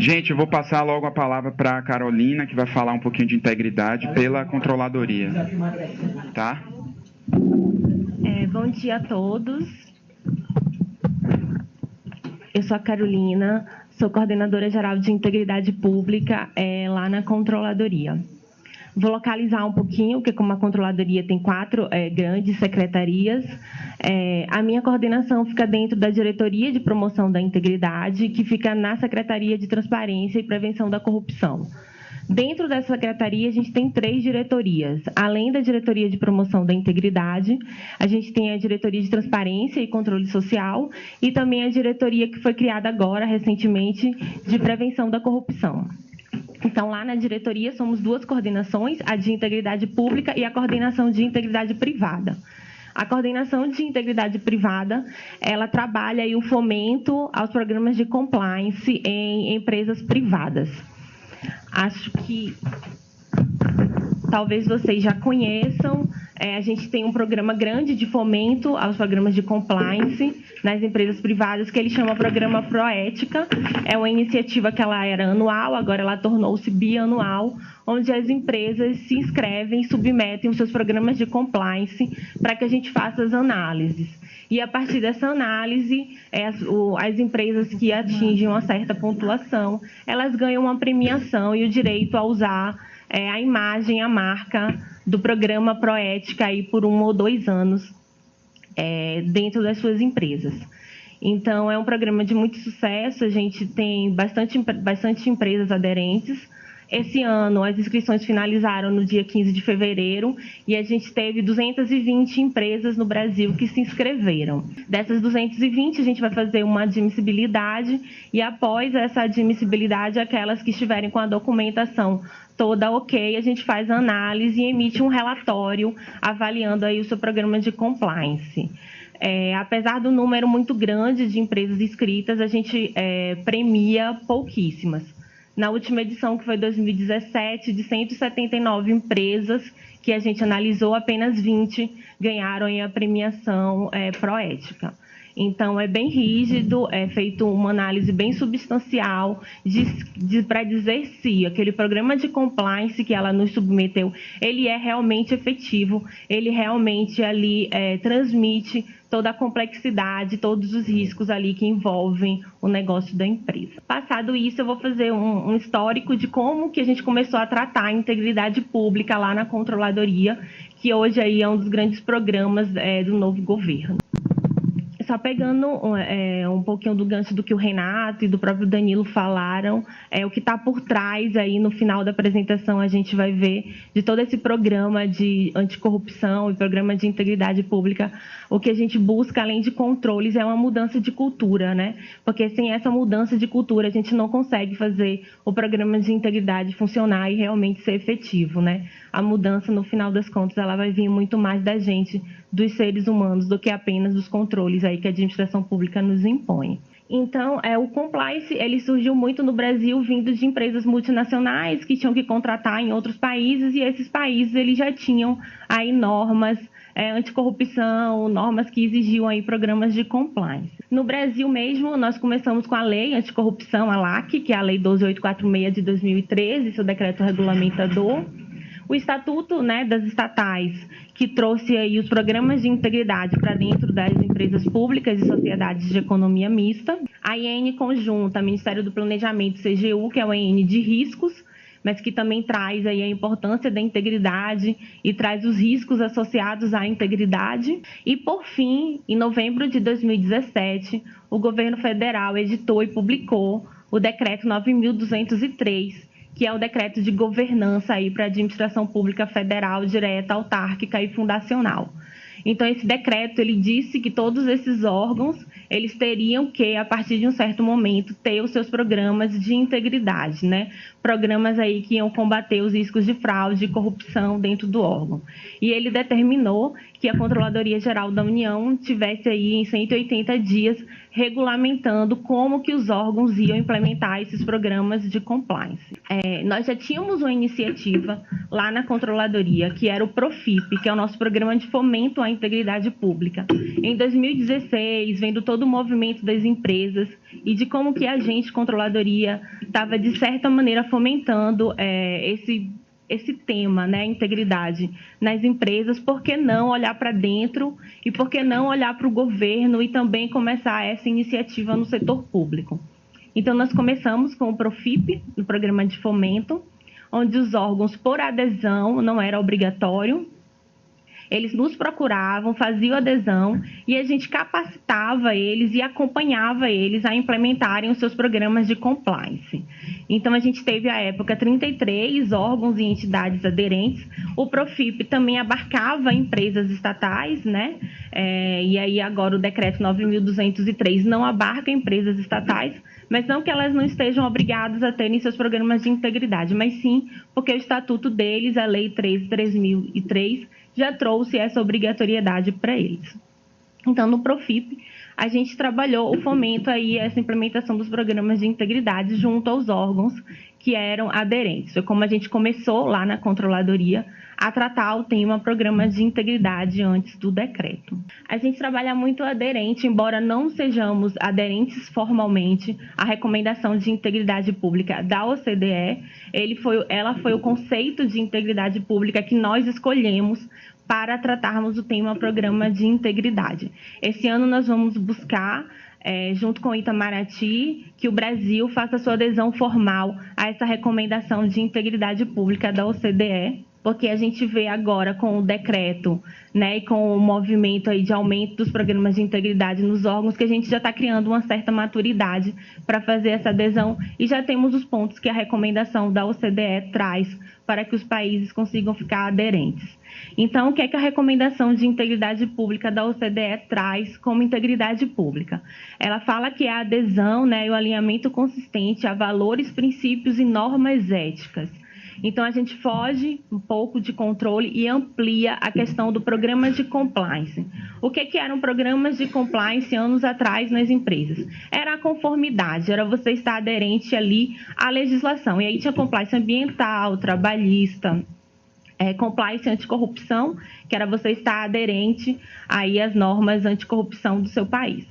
Gente, eu vou passar logo a palavra para a Carolina, que vai falar um pouquinho de integridade pela controladoria. Tá? Bom dia a todos. Eu sou a Carolina, sou coordenadora geral de integridade pública lá na controladoria. Vou localizar um pouquinho, porque como a controladoria tem 4 grandes secretarias, a minha coordenação fica dentro da Diretoria de Promoção da Integridade, que fica na Secretaria de Transparência e Prevenção da Corrupção. Dentro dessa secretaria, a gente tem 3 diretorias. Além da Diretoria de Promoção da Integridade, a gente tem a Diretoria de Transparência e Controle Social e também a diretoria que foi criada agora, recentemente, de Prevenção da Corrupção. Então, lá na diretoria, somos 2 coordenações, a de integridade pública e a coordenação de integridade privada. A coordenação de integridade privada, ela trabalha aí o fomento aos programas de compliance em empresas privadas. Acho que talvez vocês já conheçam, a gente tem um programa grande de fomento aos programas de compliance nas empresas privadas, que ele chama Programa Proética. É uma iniciativa que ela era anual, agora ela tornou-se bianual, onde as empresas se inscrevem e submetem os seus programas de compliance para que a gente faça as análises. E, a partir dessa análise, as empresas que atingem uma certa pontuação, elas ganham uma premiação e o direito a usar a imagem, a marca do programa Proética aí por 1 ou 2 anos dentro das suas empresas. Então, é um programa de muito sucesso, a gente tem bastante empresas aderentes. Esse ano, as inscrições finalizaram no dia 15 de fevereiro e a gente teve 220 empresas no Brasil que se inscreveram. Dessas 220, a gente vai fazer uma admissibilidade e, após essa admissibilidade, aquelas que estiverem com a documentação toda ok, a gente faz a análise e emite um relatório avaliando aí o seu programa de compliance. Apesar do número muito grande de empresas inscritas, a gente premia pouquíssimas. Na última edição, que foi 2017, de 179 empresas que a gente analisou, apenas 20 ganharam a premiação Proética. Então, é bem rígido, é feito uma análise bem substancial para dizer se aquele programa de compliance que ela nos submeteu, ele é realmente efetivo, ele realmente ali transmite toda a complexidade, todos os riscos ali que envolvem o negócio da empresa. Passado isso, eu vou fazer um histórico de como que a gente começou a tratar a integridade pública lá na controladoria, que hoje aí é um dos grandes programas do novo governo. Só pegando um pouquinho do gancho do que o Renato e do próprio Danilo falaram, o que está por trás aí no final da apresentação a gente vai ver de todo esse programa de anticorrupção e programa de integridade pública, o que a gente busca, além de controles, é uma mudança de cultura, né? Porque sem essa mudança de cultura a gente não consegue fazer o programa de integridade funcionar e realmente ser efetivo, né? A mudança, no final das contas, ela vai vir muito mais da gente, dos seres humanos, do que apenas dos controles aí que a administração pública nos impõe. Então, o compliance, ele surgiu muito no Brasil, vindo de empresas multinacionais que tinham que contratar em outros países, e esses países eles já tinham aí normas anticorrupção, normas que exigiam aí programas de compliance. No Brasil mesmo, nós começamos com a lei anticorrupção, a LAC, que é a Lei 12.846 de 2013, seu decreto regulamentador. O Estatuto, né, das estatais, que trouxe aí os programas de integridade para dentro das empresas públicas e sociedades de economia mista. A IN conjunta, Ministério do Planejamento, CGU, que é o IN de riscos, mas que também traz aí a importância da integridade e traz os riscos associados à integridade. E, por fim, em novembro de 2017, o governo federal editou e publicou o Decreto 9.203, que é o decreto de governança aí para a administração pública federal, direta, autárquica e fundacional. Então, esse decreto, ele disse que todos esses órgãos, eles teriam que, a partir de um certo momento, ter os seus programas de integridade, né? Programas aí que iam combater os riscos de fraude e corrupção dentro do órgão. E ele determinou que a Controladoria Geral da União tivesse aí, em 180 dias, regulamentando como que os órgãos iam implementar esses programas de compliance. Nós já tínhamos uma iniciativa lá na Controladoria, que era o PROFIP, que é o nosso Programa de Fomento à Integridade Pública. Em 2016, vendo todo o movimento das empresas e de como que a gente, Controladoria, estava, de certa maneira, fomentando esse tema, né, integridade nas empresas, por que não olhar para dentro e por que não olhar para o governo e também começar essa iniciativa no setor público? Então, nós começamos com o PROFIP, no Programa de Fomento, onde os órgãos, por adesão, não era obrigatório, eles nos procuravam, faziam adesão e a gente capacitava eles e acompanhava eles a implementarem os seus programas de compliance. Então, a gente teve, à época, 33 órgãos e entidades aderentes. O PROFIP também abarcava empresas estatais, né? E aí, agora, o decreto 9.203 não abarca empresas estatais, mas não que elas não estejam obrigadas a terem seus programas de integridade, mas sim porque o estatuto deles, a Lei 13.3003, já trouxe essa obrigatoriedade para eles. Então, no PROFIP, a gente trabalhou o fomento aí, essa implementação dos programas de integridade junto aos órgãos que eram aderentes. Foi como a gente começou lá na Controladoria a tratar o tema programas de integridade antes do decreto. A gente trabalha muito aderente, embora não sejamos aderentes formalmente à recomendação de integridade pública da OCDE, ela foi o conceito de integridade pública que nós escolhemos para tratarmos o tema programa de integridade. Esse ano nós vamos buscar, junto com o Itamaraty, que o Brasil faça sua adesão formal a essa recomendação de integridade pública da OCDE, porque a gente vê agora com o decreto, né, e com o movimento aí de aumento dos programas de integridade nos órgãos, que a gente já está criando uma certa maturidade para fazer essa adesão e já temos os pontos que a recomendação da OCDE traz para que os países consigam ficar aderentes. Então, o que é que a recomendação de integridade pública da OCDE traz como integridade pública? Ela fala que a adesão, né, e o alinhamento consistente a valores, princípios e normas éticas. Então, a gente foge um pouco de controle e amplia a questão do programa de compliance. O que eram programas de compliance anos atrás nas empresas? Era a conformidade, era você estar aderente ali à legislação. E aí tinha compliance ambiental, trabalhista, compliance anticorrupção, que era você estar aderente aí às normas anticorrupção do seu país.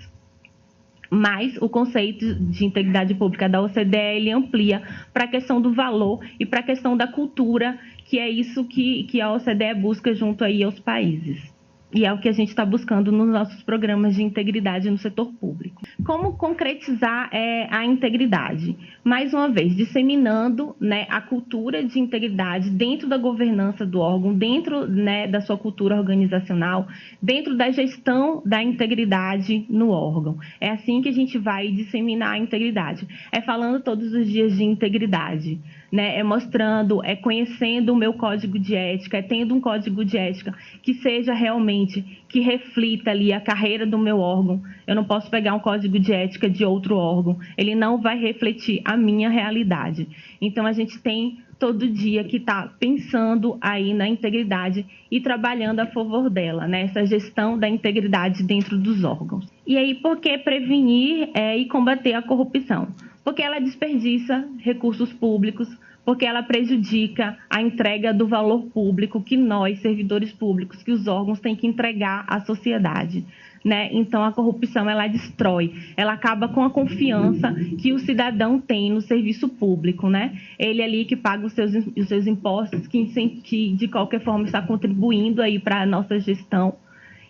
Mas o conceito de integridade pública da OCDE, ele amplia para a questão do valor e para a questão da cultura, que é isso que a OCDE busca junto aí aos países. E é o que a gente está buscando nos nossos programas de integridade no setor público. Como concretizar a integridade? Mais uma vez, disseminando, né, a cultura de integridade dentro da governança do órgão, dentro, né, da sua cultura organizacional, dentro da gestão da integridade no órgão. É assim que a gente vai disseminar a integridade. É falando todos os dias de integridade, né? É mostrando, é conhecendo o meu código de ética, é tendo um código de ética que seja realmente, que reflita ali a carreira do meu órgão. Eu não posso pegar um código de ética de outro órgão, ele não vai refletir a minha realidade. Então, a gente tem todo dia que está pensando aí na integridade e trabalhando a favor dela, né? Essa gestão da integridade dentro dos órgãos. E aí, por que prevenir e combater a corrupção? Porque ela desperdiça recursos públicos, porque ela prejudica a entrega do valor público que nós, servidores públicos, que os órgãos têm que entregar à sociedade, né? Então, a corrupção, ela destrói, ela acaba com a confiança que o cidadão tem no serviço público, né? Ele ali que paga os seus impostos, que de qualquer forma está contribuindo aí para a nossa gestão.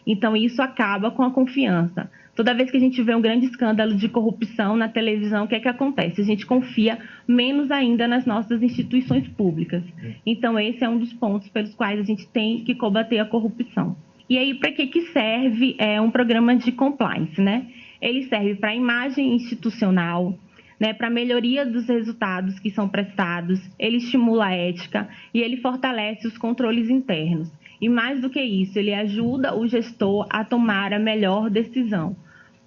Então, isso acaba com a confiança. Toda vez que a gente vê um grande escândalo de corrupção na televisão, o que é que acontece? A gente confia menos ainda nas nossas instituições públicas. Então, esse é um dos pontos pelos quais a gente tem que combater a corrupção. E aí, para que serve um programa de compliance, né? Ele serve para a imagem institucional, né, para a melhoria dos resultados que são prestados, ele estimula a ética e ele fortalece os controles internos. E mais do que isso, ele ajuda o gestor a tomar a melhor decisão,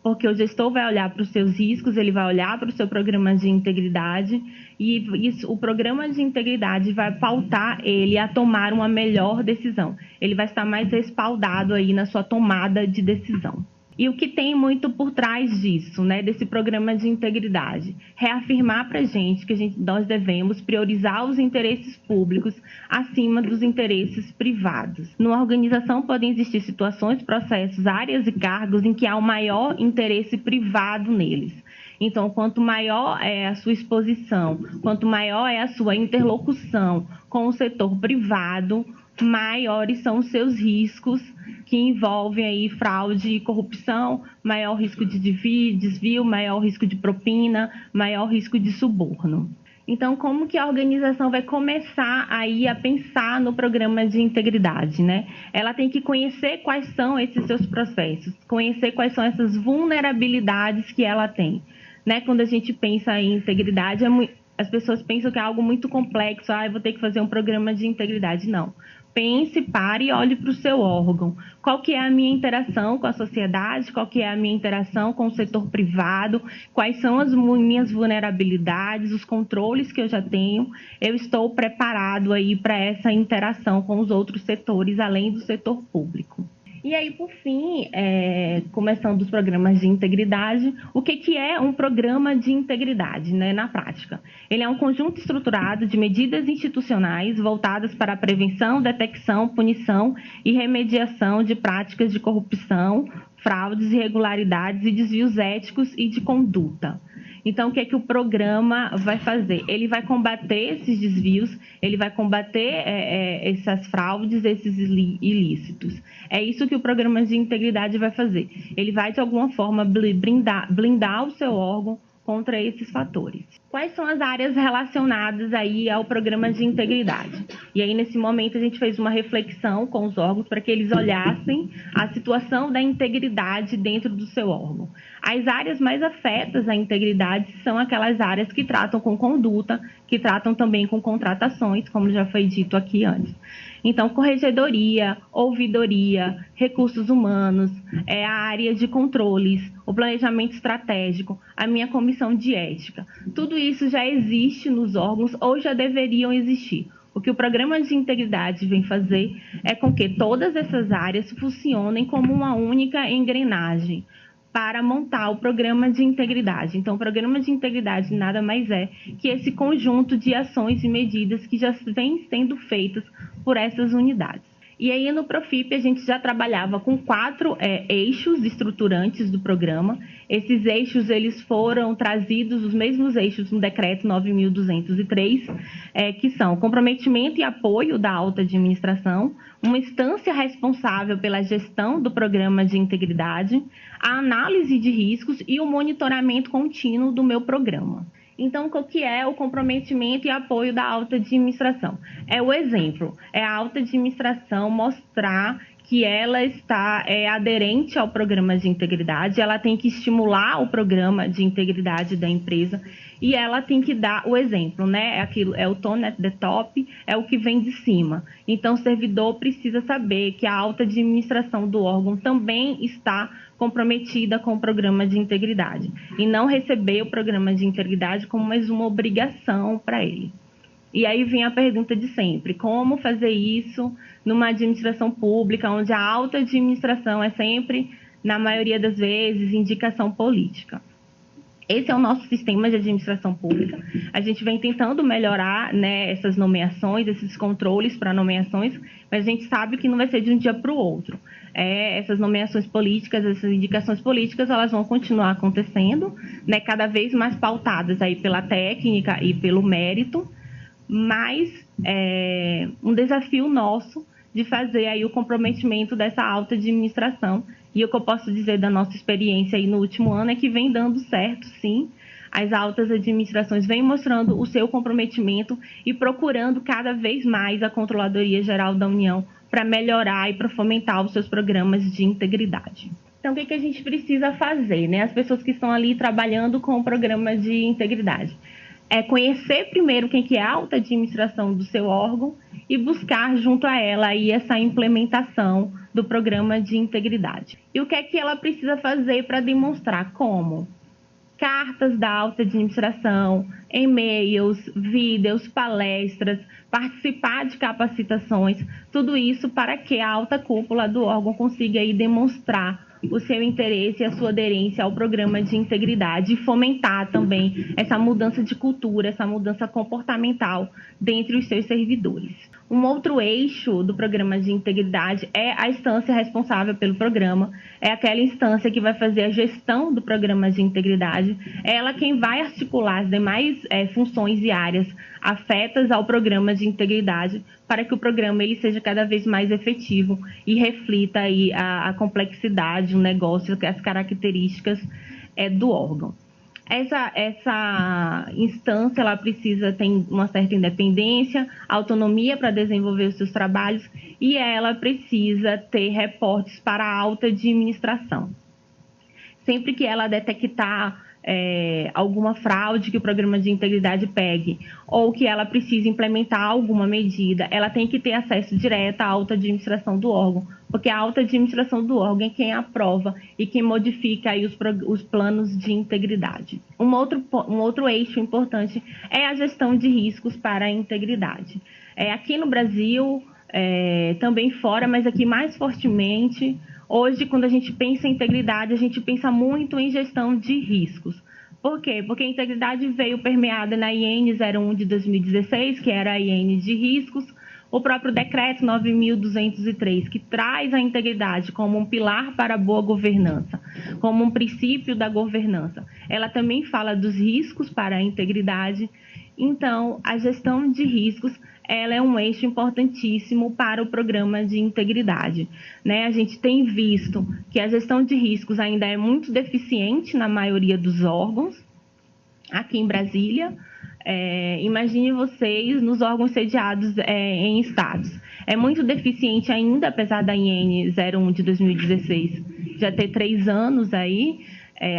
porque o gestor vai olhar para os seus riscos, ele vai olhar para o seu programa de integridade e o programa de integridade vai pautar ele a tomar uma melhor decisão. Ele vai estar mais respaldado aí na sua tomada de decisão. E o que tem muito por trás disso, né, desse programa de integridade? Reafirmar para a gente que nós devemos priorizar os interesses públicos acima dos interesses privados. Numa organização podem existir situações, processos, áreas e cargos em que há um maior interesse privado neles. Então, quanto maior é a sua exposição, quanto maior é a sua interlocução com o setor privado, maiores são os seus riscos que envolvem aí fraude e corrupção, maior risco de desvio, maior risco de propina, maior risco de suborno. Então, como que a organização vai começar aí a pensar no programa de integridade, né? Ela tem que conhecer quais são esses seus processos, conhecer quais são essas vulnerabilidades que ela tem, né? Quando a gente pensa em integridade, as pessoas pensam que é algo muito complexo, eu vou ter que fazer um programa de integridade. Não. Pense, pare e olhe para o seu órgão. Qual que é a minha interação com a sociedade? Qual que é a minha interação com o setor privado? Quais são as minhas vulnerabilidades, os controles que eu já tenho? Eu estou preparado aí para essa interação com os outros setores, além do setor público. E aí, por fim, começando os programas de integridade, o que é um programa de integridade, né, na prática? Ele é um conjunto estruturado de medidas institucionais voltadas para a prevenção, detecção, punição e remediação de práticas de corrupção, fraudes, irregularidades e desvios éticos e de conduta. Então, o que o programa vai fazer? Ele vai combater esses desvios, ele vai combater essas fraudes, esses ilícitos. É isso que o programa de integridade vai fazer. Ele vai, de alguma forma, blindar o seu órgão contra esses fatores. Quais são as áreas relacionadas aí ao programa de integridade? E aí, nesse momento, a gente fez uma reflexão com os órgãos para que eles olhassem a situação da integridade dentro do seu órgão. As áreas mais afetas à integridade são aquelas áreas que tratam com conduta, que tratam também com contratações, como já foi dito aqui antes. Então, corregedoria, ouvidoria, recursos humanos, a área de controles, o planejamento estratégico, a minha comissão de ética. Tudo isso já existe nos órgãos ou já deveriam existir. O que o programa de integridade vem fazer é com que todas essas áreas funcionem como uma única engrenagem para montar o programa de integridade. Então, o programa de integridade nada mais é que esse conjunto de ações e medidas que já vêm sendo feitas por essas unidades. E aí, no Profip, a gente já trabalhava com 4 eixos estruturantes do programa. Esses eixos, eles foram trazidos, os mesmos eixos no Decreto 9.203, que são comprometimento e apoio da alta administração, uma instância responsável pela gestão do programa de integridade, a análise de riscos e o monitoramento contínuo do meu programa. Então, o que é o comprometimento e apoio da alta administração? É o exemplo, é a alta administração mostrar que ela está aderente ao programa de integridade, ela tem que estimular o programa de integridade da empresa e ela tem que dar o exemplo, né? Aquilo é o tone at the top, é o que vem de cima. Então, o servidor precisa saber que a alta administração do órgão também está comprometida com o programa de integridade e não receber o programa de integridade como mais uma obrigação para ele. E aí vem a pergunta de sempre, como fazer isso numa administração pública, onde a alta administração é sempre, na maioria das vezes, indicação política. Esse é o nosso sistema de administração pública. A gente vem tentando melhorar, né, essas nomeações, esses controles para nomeações, mas a gente sabe que não vai ser de um dia para o outro. Essas nomeações políticas, essas indicações políticas, elas vão continuar acontecendo, né, cada vez mais pautadas aí pela técnica e pelo mérito, mas um desafio nosso de fazer aí o comprometimento dessa alta administração. E o que eu posso dizer da nossa experiência aí no último ano é que vem dando certo, sim. As altas administrações vêm mostrando o seu comprometimento e procurando cada vez mais a Controladoria Geral da União para melhorar e para fomentar os seus programas de integridade. Então, o que a gente precisa fazer, né? As pessoas que estão ali trabalhando com o programa de integridade. É conhecer primeiro quem que é a alta administração do seu órgão e buscar junto a ela aí essa implementação do programa de integridade. E o que ela precisa fazer para demonstrar? Como? Cartas da alta administração, e-mails, vídeos, palestras, participar de capacitações, tudo isso para que a alta cúpula do órgão consiga aí demonstrar o seu interesse e a sua aderência ao programa de integridade e fomentar também essa mudança de cultura, essa mudança comportamental dentre os seus servidores. Um outro eixo do programa de integridade é a instância responsável pelo programa, é aquela instância que vai fazer a gestão do programa de integridade, é ela quem vai articular as demais funções e áreas afetas ao programa de integridade para que o programa ele seja cada vez mais efetivo e reflita aí a complexidade, o negócio, as características do órgão. Essa instância ela precisa ter uma certa independência, autonomia para desenvolver os seus trabalhos e ela precisa ter reportes para a alta administração. Sempre que ela detectar alguma fraude que o programa de integridade pegue ou que ela precise implementar alguma medida, ela tem que ter acesso direto à alta administração do órgão, porque a alta administração do órgão é quem aprova e quem modifica aí os planos de integridade. Um outro eixo importante é a gestão de riscos para a integridade. Aqui no Brasil, também fora, mas aqui mais fortemente, hoje, quando a gente pensa em integridade, a gente pensa muito em gestão de riscos. Por quê? Porque a integridade veio permeada na IN 01 de 2016, que era a IN de riscos, o próprio decreto 9.203, que traz a integridade como um pilar para a boa governança, como um princípio da governança. Ela também fala dos riscos para a integridade. Então, a gestão de riscos ela é um eixo importantíssimo para o programa de integridade, né? A gente tem visto que a gestão de riscos ainda é muito deficiente na maioria dos órgãos, aqui em Brasília. Imagine vocês nos órgãos sediados em estados. É muito deficiente ainda, apesar da IN 01 de 2016 já ter 3 anos aí,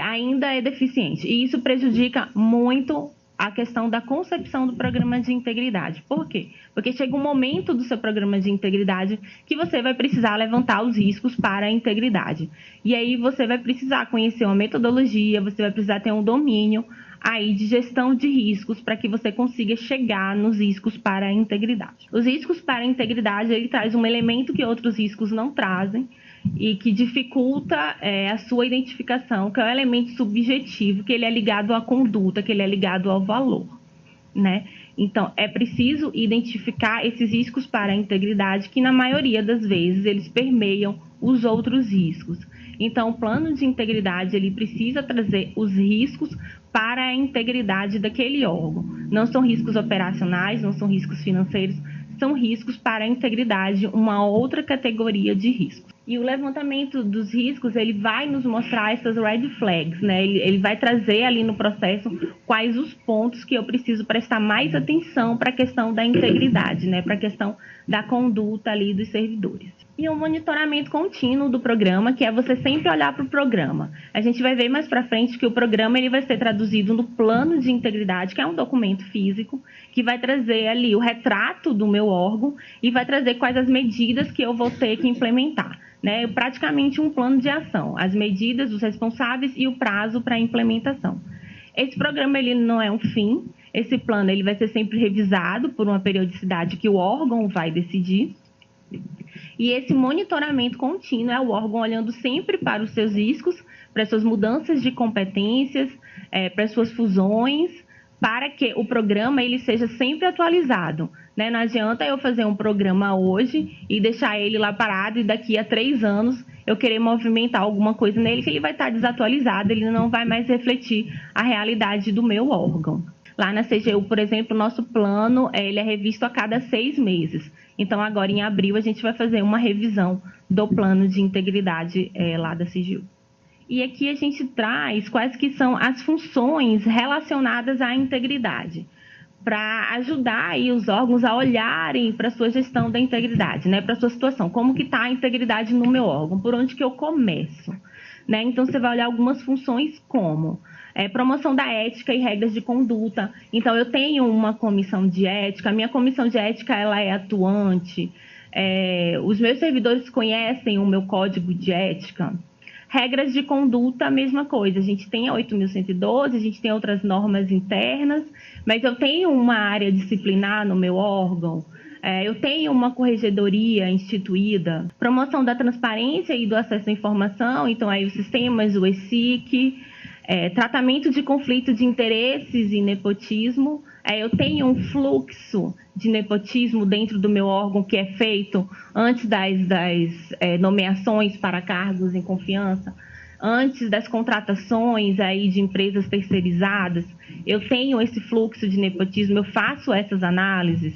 ainda é deficiente. E isso prejudica muito a questão da concepção do programa de integridade. Por quê? Porque chega um momento do seu programa de integridade que você vai precisar levantar os riscos para a integridade. E aí você vai precisar conhecer uma metodologia, você vai precisar ter um domínio aí de gestão de riscos para que você consiga chegar nos riscos para a integridade. Os riscos para a integridade, ele traz um elemento que outros riscos não trazem e que dificulta a sua identificação, que é o elemento subjetivo, que ele é ligado à conduta, que ele é ligado ao valor, né? Então, é preciso identificar esses riscos para a integridade, que na maioria das vezes eles permeiam os outros riscos. Então, o plano de integridade, ele precisa trazer os riscos para a integridade daquele órgão. Não são riscos operacionais, não são riscos financeiros, são riscos para a integridade, uma outra categoria de riscos. E o levantamento dos riscos, ele vai nos mostrar essas red flags, né? Ele vai trazer ali no processo quais os pontos que eu preciso prestar mais atenção para a questão da integridade, né? Para a questão da conduta ali dos servidores. E um monitoramento contínuo do programa, que é você sempre olhar para o programa. A gente vai ver mais para frente que o programa ele vai ser traduzido no plano de integridade, que é um documento físico, que vai trazer ali o retrato do meu órgão e vai trazer quais as medidas que eu vou ter que implementar, né? Praticamente um plano de ação, as medidas, os responsáveis e o prazo para a implementação. Esse programa ele não é um fim, esse plano ele vai ser sempre revisado por uma periodicidade que o órgão vai decidir. E esse monitoramento contínuo é o órgão olhando sempre para os seus riscos, para as suas mudanças de competências, para as suas fusões, para que o programa ele seja sempre atualizado, né? Não adianta eu fazer um programa hoje e deixar ele lá parado e daqui a 3 anos eu querer movimentar alguma coisa nele que ele vai estar desatualizado, ele não vai mais refletir a realidade do meu órgão. Lá na CGU, por exemplo, o nosso plano ele é revisto a cada 6 meses. Então, agora em abril, a gente vai fazer uma revisão do plano de integridade lá da CGU. E aqui a gente traz quais que são as funções relacionadas à integridade, para ajudar aí os órgãos a olharem para a sua gestão da integridade, né? Para a sua situação, como que está a integridade no meu órgão, por onde que eu começo, né? Então, você vai olhar algumas funções como promoção da ética e regras de conduta. Então, eu tenho uma comissão de ética, a minha comissão de ética ela é atuante, os meus servidores conhecem o meu código de ética. Regras de conduta, a mesma coisa. A gente tem a 8.112, a gente tem outras normas internas, mas eu tenho uma área disciplinar no meu órgão. Eu tenho uma corregedoria instituída, promoção da transparência e do acesso à informação, então aí os sistemas, o ESIC, tratamento de conflito de interesses e nepotismo. Eu tenho um fluxo de nepotismo dentro do meu órgão que é feito antes das nomeações para cargos em confiança, antes das contratações aí de empresas terceirizadas. Eu tenho esse fluxo de nepotismo, eu faço essas análises.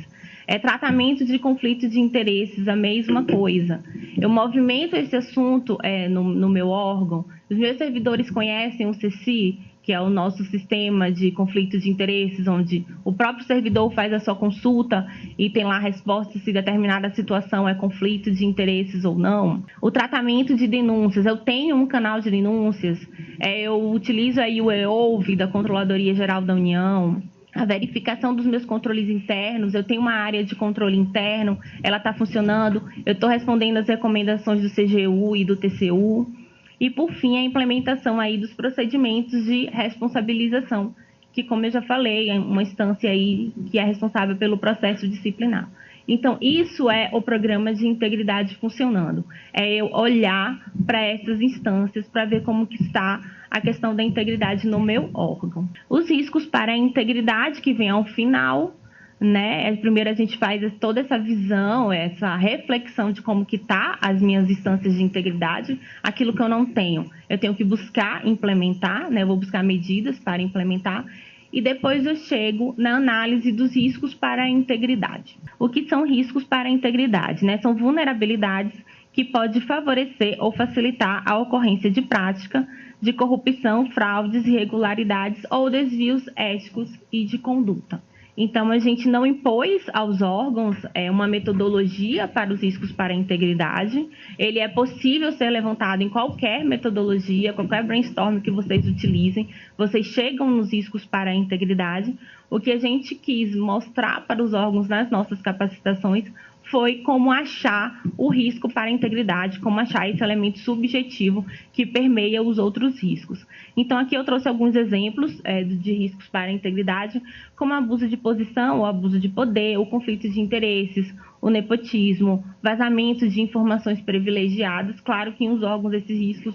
Tratamento de conflito de interesses, a mesma coisa. Eu movimento esse assunto no meu órgão. Os meus servidores conhecem o CECI, que é o nosso sistema de conflito de interesses, onde o próprio servidor faz a sua consulta e tem lá a resposta se determinada situação é conflito de interesses ou não. O tratamento de denúncias, eu tenho um canal de denúncias, eu utilizo aí o EOV da Controladoria Geral da União, a verificação dos meus controles internos, eu tenho uma área de controle interno, ela está funcionando, eu estou respondendo as recomendações do CGU e do TCU. E, por fim, a implementação aí dos procedimentos de responsabilização, que, como eu já falei, é uma instância aí que é responsável pelo processo disciplinar. Então, isso é o programa de integridade funcionando. É eu olhar para essas instâncias para ver como que está a questão da integridade no meu órgão. Os riscos para a integridade que vem ao final, né? Primeiro a gente faz toda essa visão, essa reflexão de como que tá as minhas instâncias de integridade, aquilo que eu não tenho. Eu tenho que buscar implementar, né? Eu vou buscar medidas para implementar e depois eu chego na análise dos riscos para a integridade. O que são riscos para a integridade, né? São vulnerabilidades que podem favorecer ou facilitar a ocorrência de prática de corrupção, fraudes, irregularidades ou desvios éticos e de conduta. Então, a gente não impôs aos órgãos uma metodologia para os riscos para a integridade. Ele é possível ser levantado em qualquer metodologia, qualquer brainstorm que vocês utilizem. Vocês chegam nos riscos para a integridade. O que a gente quis mostrar para os órgãos nas nossas capacitações foi como achar o risco para a integridade, como achar esse elemento subjetivo que permeia os outros riscos. Então, aqui eu trouxe alguns exemplos de riscos para a integridade, como abuso de posição, o abuso de poder, o conflito de interesses, o nepotismo, vazamento de informações privilegiadas. Claro que em uns órgãos esses riscos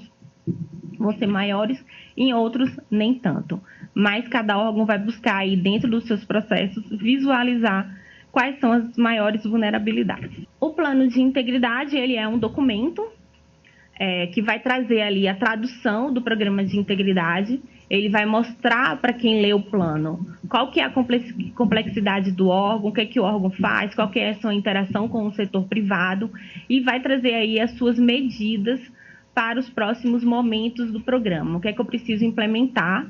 vão ser maiores, em outros nem tanto. Mas cada órgão vai buscar aí dentro dos seus processos visualizar quais são as maiores vulnerabilidades. O plano de integridade, ele é um documento que vai trazer ali a tradução do programa de integridade. Ele vai mostrar para quem lê o plano qual que é a complexidade do órgão, o que é que o órgão faz, qual que é a sua interação com o setor privado e vai trazer aí as suas medidas para os próximos momentos do programa. O que é que eu preciso implementar,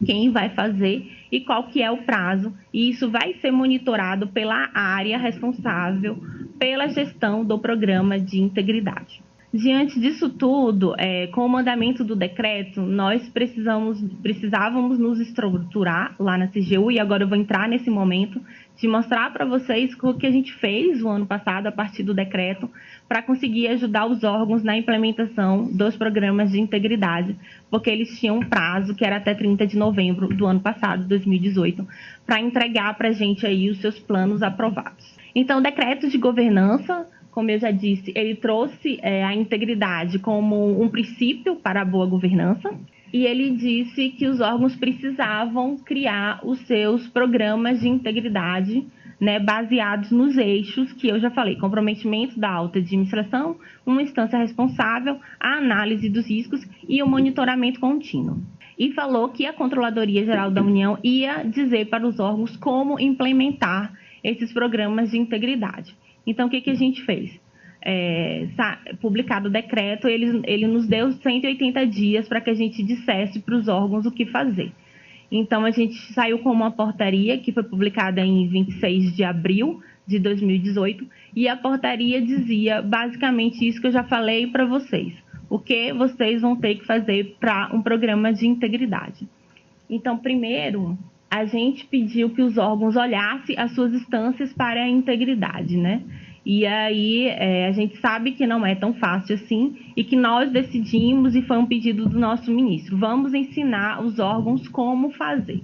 quem vai fazer e qual que é o prazo. E isso vai ser monitorado pela área responsável pela gestão do programa de integridade. Diante disso tudo, com o mandamento do decreto, nós precisávamos nos estruturar lá na CGU, e agora eu vou entrar nesse momento de mostrar para vocês o que a gente fez o ano passado, a partir do decreto, para conseguir ajudar os órgãos na implementação dos programas de integridade, porque eles tinham um prazo, que era até 30 de novembro do ano passado, 2018, para entregar para a gente aí os seus planos aprovados. Então, o decreto de governança, como eu já disse, ele trouxe a integridade como um princípio para a boa governança e ele disse que os órgãos precisavam criar os seus programas de integridade, né, baseados nos eixos que eu já falei: comprometimento da alta administração, uma instância responsável, a análise dos riscos e o monitoramento contínuo. E falou que a Controladoria Geral da União ia dizer para os órgãos como implementar esses programas de integridade. Então, o que a gente fez? Publicado o decreto, ele nos deu 180 dias para que a gente dissesse para os órgãos o que fazer. Então, a gente saiu com uma portaria que foi publicada em 26 de abril de 2018, e a portaria dizia basicamente isso que eu já falei para vocês: o que vocês vão ter que fazer para um programa de integridade. Então, primeiro, a gente pediu que os órgãos olhassem as suas instâncias para a integridade, né? E aí a gente sabe que não é tão fácil assim e que nós decidimos, e foi um pedido do nosso ministro, vamos ensinar os órgãos como fazer.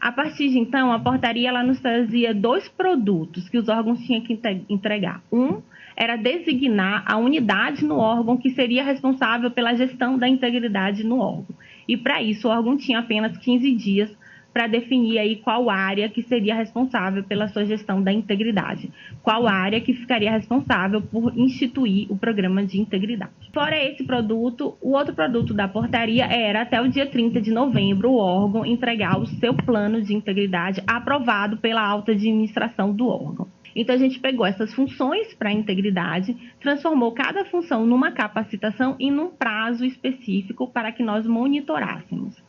A partir de então, a portaria ela nos trazia 2 produtos que os órgãos tinham que entregar. Um era designar a unidade no órgão que seria responsável pela gestão da integridade no órgão. E para isso, o órgão tinha apenas 15 dias para definir aí qual área que seria responsável pela sua gestão da integridade, qual área que ficaria responsável por instituir o programa de integridade. Fora esse produto, o outro produto da portaria era, até o dia 30 de novembro, o órgão entregar o seu plano de integridade aprovado pela alta administração do órgão. Então, a gente pegou essas funções para a integridade, transformou cada função numa capacitação e num prazo específico para que nós monitorássemos.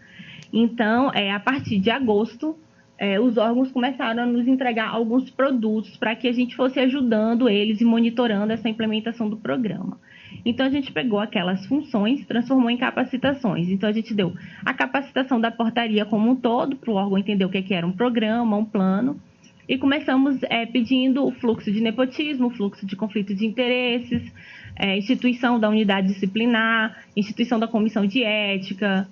Então, a partir de agosto, os órgãos começaram a nos entregar alguns produtos para que a gente fosse ajudando eles e monitorando essa implementação do programa. Então, a gente pegou aquelas funções, transformou em capacitações. Então, a gente deu a capacitação da portaria como um todo, para o órgão entender o que era um programa, um plano, e começamos pedindo o fluxo de nepotismo, o fluxo de conflito de interesses, instituição da unidade disciplinar, instituição da comissão de ética.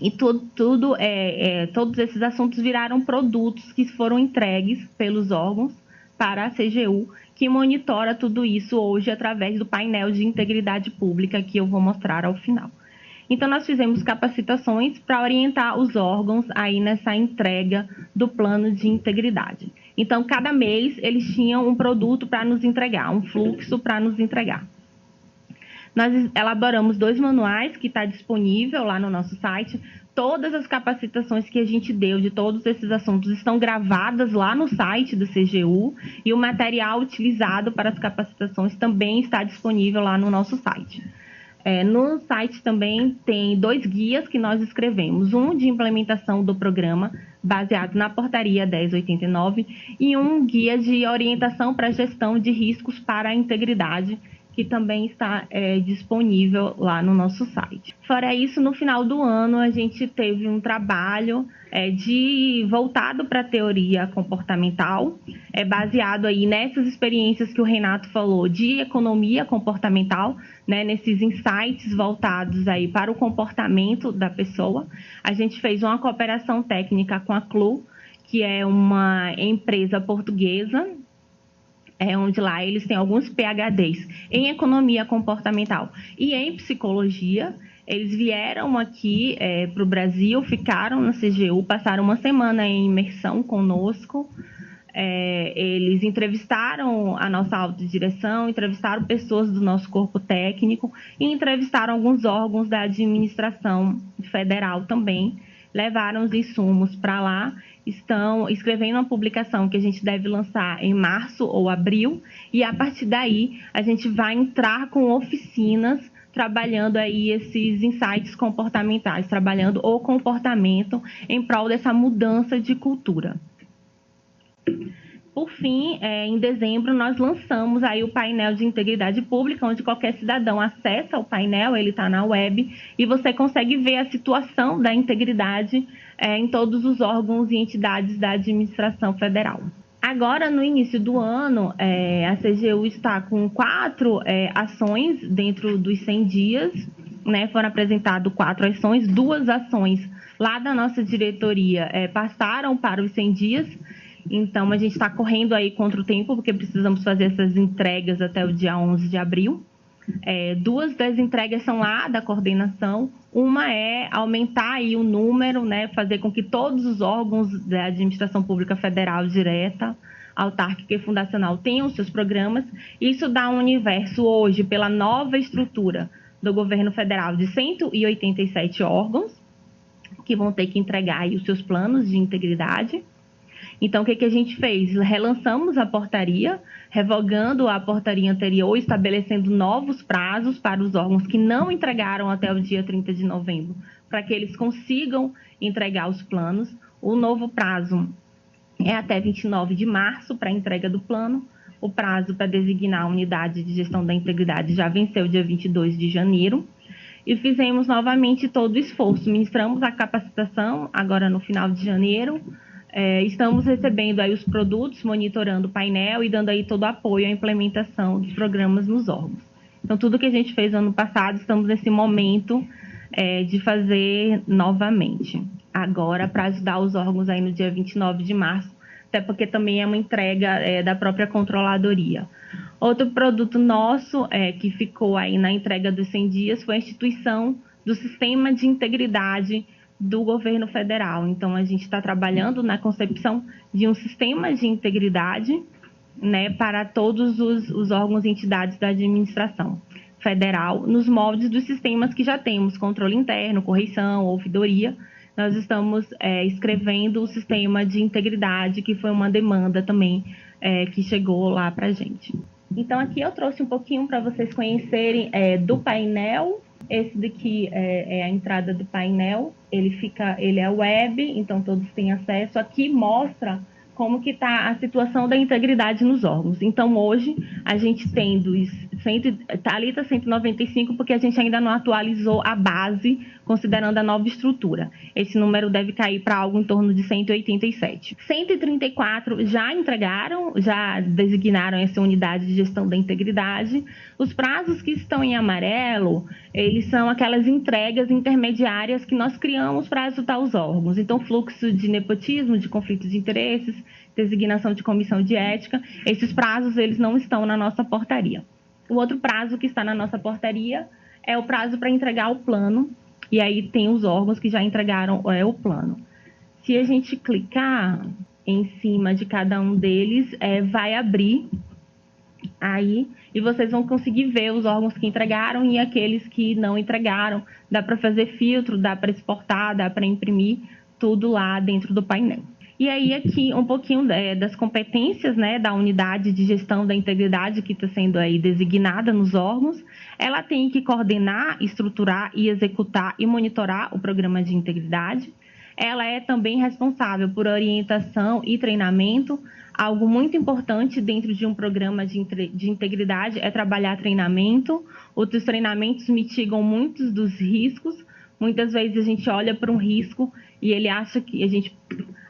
E todos esses assuntos viraram produtos que foram entregues pelos órgãos para a CGU, que monitora tudo isso hoje através do painel de integridade pública que eu vou mostrar ao final. Então, nós fizemos capacitações para orientar os órgãos aí nessa entrega do plano de integridade. Então, cada mês eles tinham um produto para nos entregar, um fluxo para nos entregar. Nós elaboramos 2 manuais que está disponível lá no nosso site. Todas as capacitações que a gente deu de todos esses assuntos estão gravadas lá no site do CGU e o material utilizado para as capacitações também está disponível lá no nosso site. No site também tem 2 guias que nós escrevemos, um de implementação do programa, baseado na portaria 1089, e um guia de orientação para gestão de riscos para a integridade, que também está disponível lá no nosso site. Fora isso, no final do ano, a gente teve um trabalho voltado para a teoria comportamental, baseado aí nessas experiências que o Renato falou de economia comportamental, né, nesses insights voltados aí para o comportamento da pessoa. A gente fez uma cooperação técnica com a CLU, que é uma empresa portuguesa, onde lá eles têm alguns PhDs em economia comportamental e em psicologia. Eles vieram aqui para o Brasil, ficaram na CGU, passaram uma semana em imersão conosco. Eles entrevistaram a nossa autodireção, entrevistaram pessoas do nosso corpo técnico e entrevistaram alguns órgãos da administração federal também. Levaram os insumos para lá, estão escrevendo uma publicação que a gente deve lançar em março ou abril, e a partir daí a gente vai entrar com oficinas trabalhando aí esses insights comportamentais, trabalhando o comportamento em prol dessa mudança de cultura. Por fim, em dezembro, nós lançamos aí o painel de integridade pública, onde qualquer cidadão acessa o painel, ele está na web, e você consegue ver a situação da integridade em todos os órgãos e entidades da administração federal. Agora, no início do ano, a CGU está com 4 ações dentro dos 100 dias, né? Foram apresentadas 4 ações, 2 ações lá da nossa diretoria passaram para os 100 dias. Então, a gente está correndo aí contra o tempo, porque precisamos fazer essas entregas até o dia 11 de abril. 2 das entregas são lá da coordenação. Uma é aumentar aí o número, né, fazer com que todos os órgãos da administração pública federal direta, autárquica e fundacional tenham seus programas. Isso dá um universo hoje, pela nova estrutura do governo federal, de 187 órgãos, que vão ter que entregar aí os seus planos de integridade. Então, o que a gente fez? Relançamos a portaria, revogando a portaria anterior, estabelecendo novos prazos para os órgãos que não entregaram até o dia 30 de novembro, para que eles consigam entregar os planos. O novo prazo é até 29 de março para a entrega do plano. O prazo para designar a unidade de gestão da integridade já venceu dia 22 de janeiro. E fizemos novamente todo o esforço. Ministramos a capacitação agora no final de janeiro. Estamos recebendo aí os produtos, monitorando o painel e dando aí todo o apoio à implementação dos programas nos órgãos. Então, tudo que a gente fez ano passado, estamos nesse momento de fazer novamente. agora para ajudar os órgãos aí no dia 29 de março, até porque também é uma entrega da própria controladoria. Outro produto nosso que ficou aí na entrega dos 100 dias foi a instituição do Sistema de Integridade do Governo Federal. Então, a gente está trabalhando na concepção de um sistema de integridade, né, para todos os órgãos e entidades da administração federal, nos moldes dos sistemas que já temos, controle interno, correição, ouvidoria. Nós estamos escrevendo o sistema de integridade, que foi uma demanda também que chegou lá para a gente. Então, aqui eu trouxe um pouquinho para vocês conhecerem do painel. Esse daqui é a entrada do painel. Ele é web, então todos têm acesso. Aqui mostra como que está a situação da integridade nos órgãos. Então, hoje, a gente tem ali está 195, porque a gente ainda não atualizou a base, considerando a nova estrutura. Esse número deve cair para algo em torno de 187. 134 já entregaram, já designaram essa unidade de gestão da integridade. Os prazos que estão em amarelo, eles são aquelas entregas intermediárias que nós criamos para ajudar os órgãos. Então, fluxo de nepotismo, de conflitos de interesses, designação de comissão de ética, esses prazos eles não estão na nossa portaria. O outro prazo que está na nossa portaria é o prazo para entregar o plano, e aí tem os órgãos que já entregaram o plano. Se a gente clicar em cima de cada um deles, vai abrir aí, e vocês vão conseguir ver os órgãos que entregaram e aqueles que não entregaram. Dá para fazer filtro, dá para exportar, dá para imprimir, tudo lá dentro do painel. E aí aqui um pouquinho das competências, né, da unidade de gestão da integridade que está sendo aí designada nos órgãos. Ela tem que coordenar, estruturar e executar e monitorar o programa de integridade. Ela é também responsável por orientação e treinamento. Algo muito importante dentro de um programa de integridade é trabalhar treinamento. Outros treinamentos mitigam muitos dos riscos. Muitas vezes a gente olha para um risco e a gente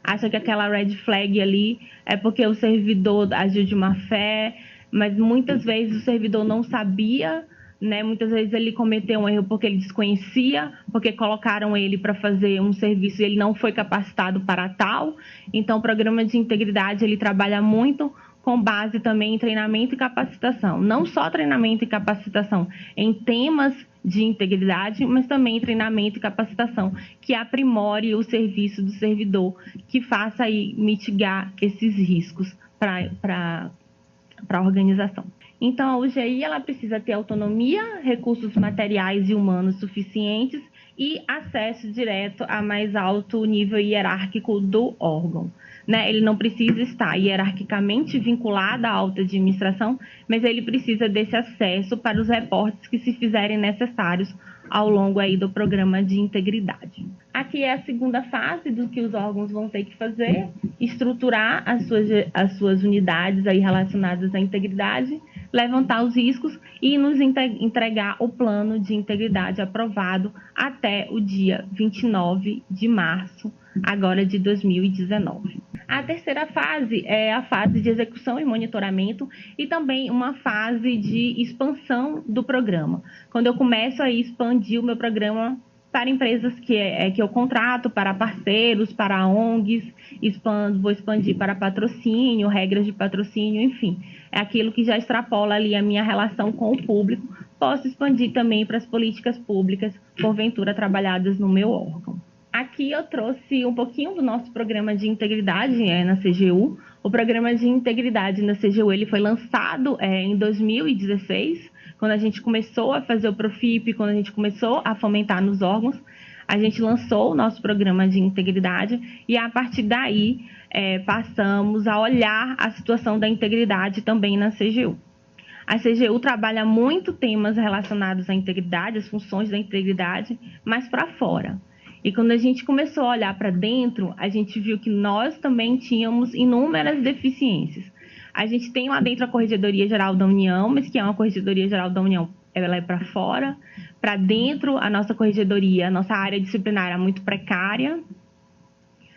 acha que aquela red flag ali é porque o servidor agiu de má fé, mas muitas vezes o servidor não sabia, né? Muitas vezes ele cometeu um erro porque ele desconhecia, porque colocaram ele para fazer um serviço e ele não foi capacitado para tal. Então, o programa de integridade ele trabalha muito com base também em treinamento e capacitação. Não só treinamento e capacitação em temas de integridade, mas também treinamento e capacitação que aprimore o serviço do servidor, que faça aí mitigar esses riscos para a organização. Então, a UGI ela precisa ter autonomia, recursos materiais e humanos suficientes e acesso direto a mais alto nível hierárquico do órgão. Né? Ele não precisa estar hierarquicamente vinculado à alta administração, mas ele precisa desse acesso para os reportes que se fizerem necessários ao longo aí do programa de integridade. Aqui é a segunda fase do que os órgãos vão ter que fazer: estruturar as suas unidades aí relacionadas à integridade, levantar os riscos e nos entregar o plano de integridade aprovado até o dia 29 de março, agora de 2019. A terceira fase é a fase de execução e monitoramento e também uma fase de expansão do programa. Quando eu começo a expandir o meu programa para empresas que eu contrato, para parceiros, para ONGs, vou expandir para patrocínio, regras de patrocínio, enfim. É aquilo que já extrapola ali a minha relação com o público. Posso expandir também para as políticas públicas, porventura trabalhadas no meu órgão. Aqui eu trouxe um pouquinho do nosso programa de integridade na CGU. O programa de integridade na CGU ele foi lançado em 2016, quando a gente começou a fazer o Profip, quando a gente começou a fomentar nos órgãos, a gente lançou o nosso programa de integridade e a partir daí passamos a olhar a situação da integridade também na CGU. A CGU trabalha muito temas relacionados à integridade, as funções da integridade, mas para fora. E quando a gente começou a olhar para dentro, a gente viu que nós também tínhamos inúmeras deficiências. A gente tem lá dentro a Corregedoria Geral da União, mas que é uma Corregedoria Geral da União, ela é para fora. Para dentro, a nossa corregedoria, a nossa área disciplinar é muito precária.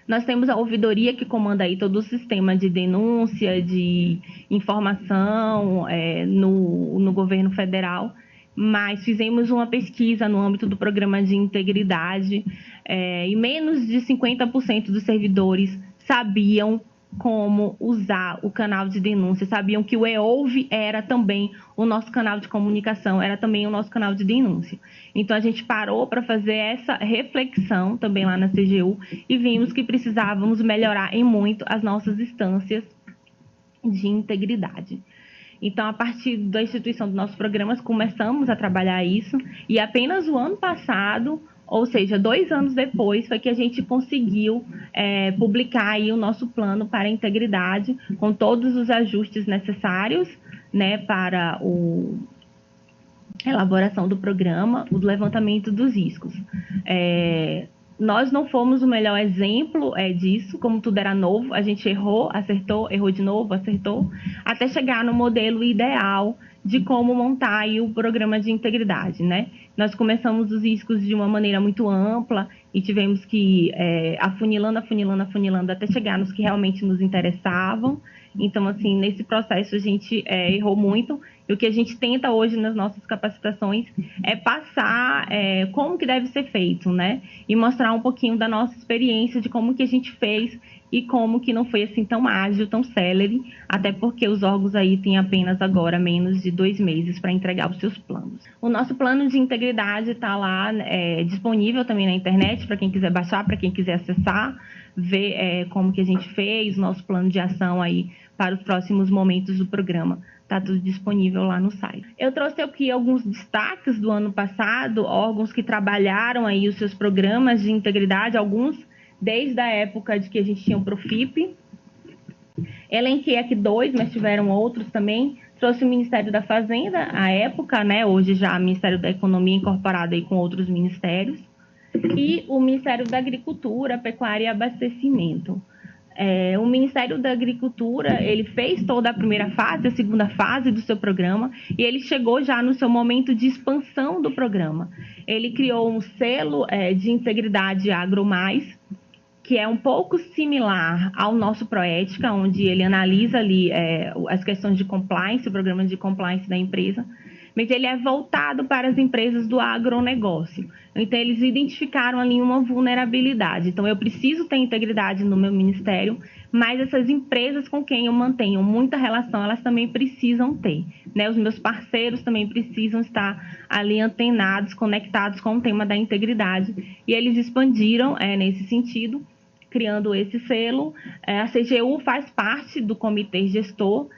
Nós temos a ouvidoria que comanda aí todo o sistema de denúncia, de informação no governo federal. mas fizemos uma pesquisa no âmbito do programa de integridade e menos de 50% dos servidores sabiam como usar o canal de denúncia, sabiam que o eOuve era também o nosso canal de comunicação, era também o nosso canal de denúncia. Então, a gente parou para fazer essa reflexão também lá na CGU e vimos que precisávamos melhorar em muito as nossas instâncias de integridade. Então, a partir da instituição dos nossos programas, começamos a trabalhar isso e apenas o ano passado, ou seja, 2 anos depois, foi que a gente conseguiu publicar aí o nosso plano para a integridade, com todos os ajustes necessários, né, para a elaboração do programa, o levantamento dos riscos. Nós não fomos o melhor exemplo disso, como tudo era novo, a gente errou, acertou, errou de novo, acertou, até chegar no modelo ideal de como montar aí o programa de integridade, né? Nós começamos os riscos de uma maneira muito ampla e tivemos que ir afunilando até chegar nos que realmente nos interessavam. Então, assim, nesse processo a gente errou muito. E o que a gente tenta hoje nas nossas capacitações é passar como que deve ser feito, né? E mostrar um pouquinho da nossa experiência de como que a gente fez e como que não foi assim tão ágil, tão célere, até porque os órgãos aí têm apenas agora menos de 2 meses para entregar os seus planos. O nosso plano de integridade está lá disponível também na internet, para quem quiser baixar, para quem quiser acessar, ver como que a gente fez, nosso plano de ação aí para os próximos momentos do programa. Está tudo disponível lá no site. Eu trouxe aqui alguns destaques do ano passado, órgãos que trabalharam aí os seus programas de integridade, alguns desde a época de que a gente tinha o Profip. Elenquei aqui 2, mas tiveram outros também. Trouxe o Ministério da Fazenda, à época, né? Hoje já o Ministério da Economia incorporado aí com outros ministérios. E o Ministério da Agricultura, Pecuária e Abastecimento. O Ministério da Agricultura, ele fez toda a primeira fase, a segunda fase do seu programa, e ele chegou já no seu momento de expansão do programa. Ele criou um selo de integridade AgroMais, que é um pouco similar ao nosso Proética, onde ele analisa ali as questões de compliance, o programa de compliance da empresa, mas ele é voltado para as empresas do agronegócio. Então, eles identificaram ali uma vulnerabilidade. Então, eu preciso ter integridade no meu ministério, mas essas empresas com quem eu mantenho muita relação, elas também precisam ter, né? Os meus parceiros também precisam estar ali antenados, conectados com o tema da integridade. E eles expandiram nesse sentido, criando esse selo. A CGU faz parte do comitê gestor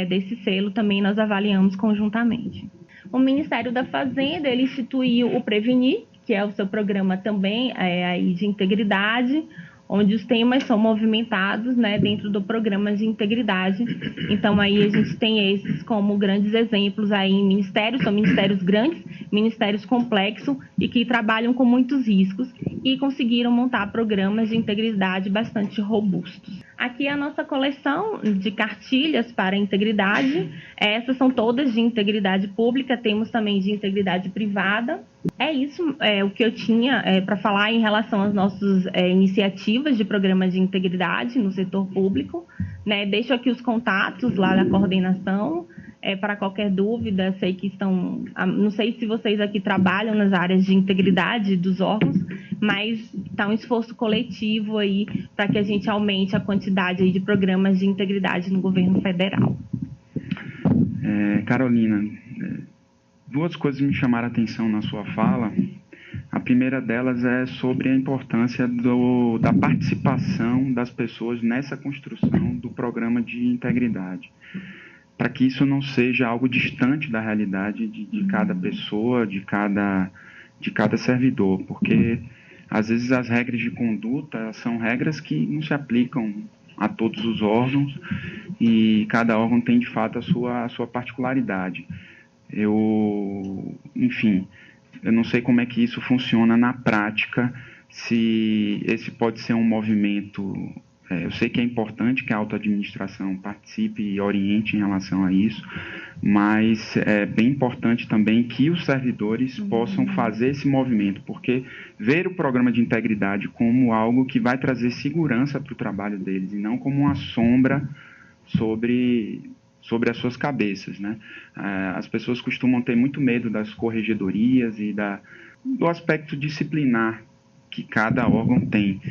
desse selo, também nós avaliamos conjuntamente. O Ministério da Fazenda, ele instituiu o Prevenir, que é o seu programa também aí de integridade, onde os temas são movimentados, né, dentro do programa de integridade. Então, aí a gente tem esses como grandes exemplos aí em ministérios, são ministérios grandes, ministérios complexos e que trabalham com muitos riscos e conseguiram montar programas de integridade bastante robustos. Aqui é a nossa coleção de cartilhas para a integridade. Essas são todas de integridade pública, temos também de integridade privada. É isso o que eu tinha para falar em relação às nossas iniciativas de programas de integridade no setor público, né? Deixo aqui os contatos lá da coordenação para qualquer dúvida. Sei que não sei se vocês aqui trabalham nas áreas de integridade dos órgãos, mas está um esforço coletivo aí para que a gente aumente a quantidade aí de programas de integridade no governo federal. Carolina, 2 coisas me chamaram a atenção na sua fala. A primeira delas é sobre a importância da participação das pessoas nessa construção do programa de integridade, para que isso não seja algo distante da realidade de cada pessoa, de cada servidor, porque às vezes as regras de conduta são regras que não se aplicam a todos os órgãos e cada órgão tem de fato a sua particularidade. Enfim, eu não sei como é que isso funciona na prática, se esse pode ser um movimento. Eu sei que é importante que a autoadministração participe e oriente em relação a isso, mas é bem importante também que os servidores possam fazer esse movimento, porque ver o programa de integridade como algo que vai trazer segurança para o trabalho deles, e não como uma sombra sobre sobre as suas cabeças, né? As pessoas costumam ter muito medo das corregedorias e do aspecto disciplinar que cada órgão tem.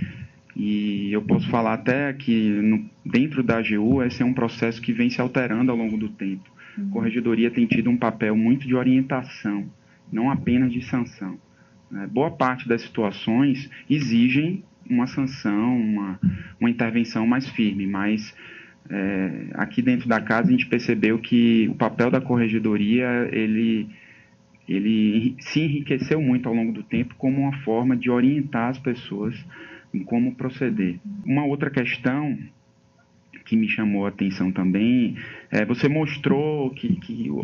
E eu posso falar até que dentro da AGU esse é um processo que vem se alterando ao longo do tempo. A corregedoria tem tido um papel muito de orientação, não apenas de sanção. Boa parte das situações exigem uma sanção, uma intervenção mais firme, mas aqui dentro da casa a gente percebeu que o papel da corregedoria ele se enriqueceu muito ao longo do tempo como uma forma de orientar as pessoas em como proceder. Uma outra questão que me chamou a atenção também, você mostrou que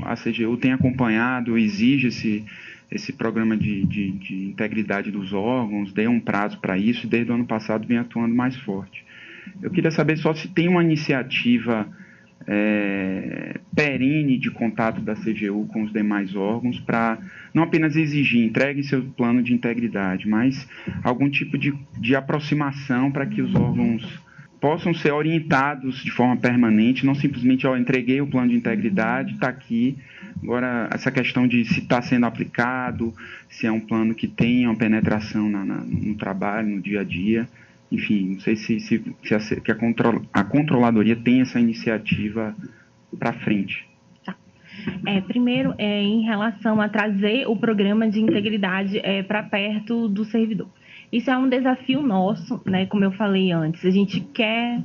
a CGU tem acompanhado, exige esse programa de integridade dos órgãos, deu um prazo para isso e desde o ano passado vem atuando mais forte. Eu queria saber só se tem uma iniciativa perene de contato da CGU com os demais órgãos para não apenas exigir, entregue seu plano de integridade, mas algum tipo de aproximação para que os órgãos possam ser orientados de forma permanente, não simplesmente, entreguei o plano de integridade, está aqui. Agora, essa questão de se está sendo aplicado, se é um plano que tenha uma penetração no trabalho, no dia a dia. Enfim, não sei se a controladoria tem essa iniciativa para frente. Primeiro, em relação a trazer o programa de integridade para perto do servidor. Isso é um desafio nosso, né? Como eu falei antes, a gente quer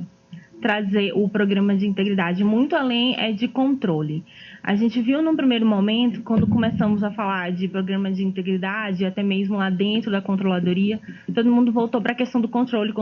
trazer o programa de integridade muito além de controle. A gente viu num primeiro momento, quando começamos a falar de programa de integridade, até mesmo lá dentro da controladoria, todo mundo voltou para a questão do controle.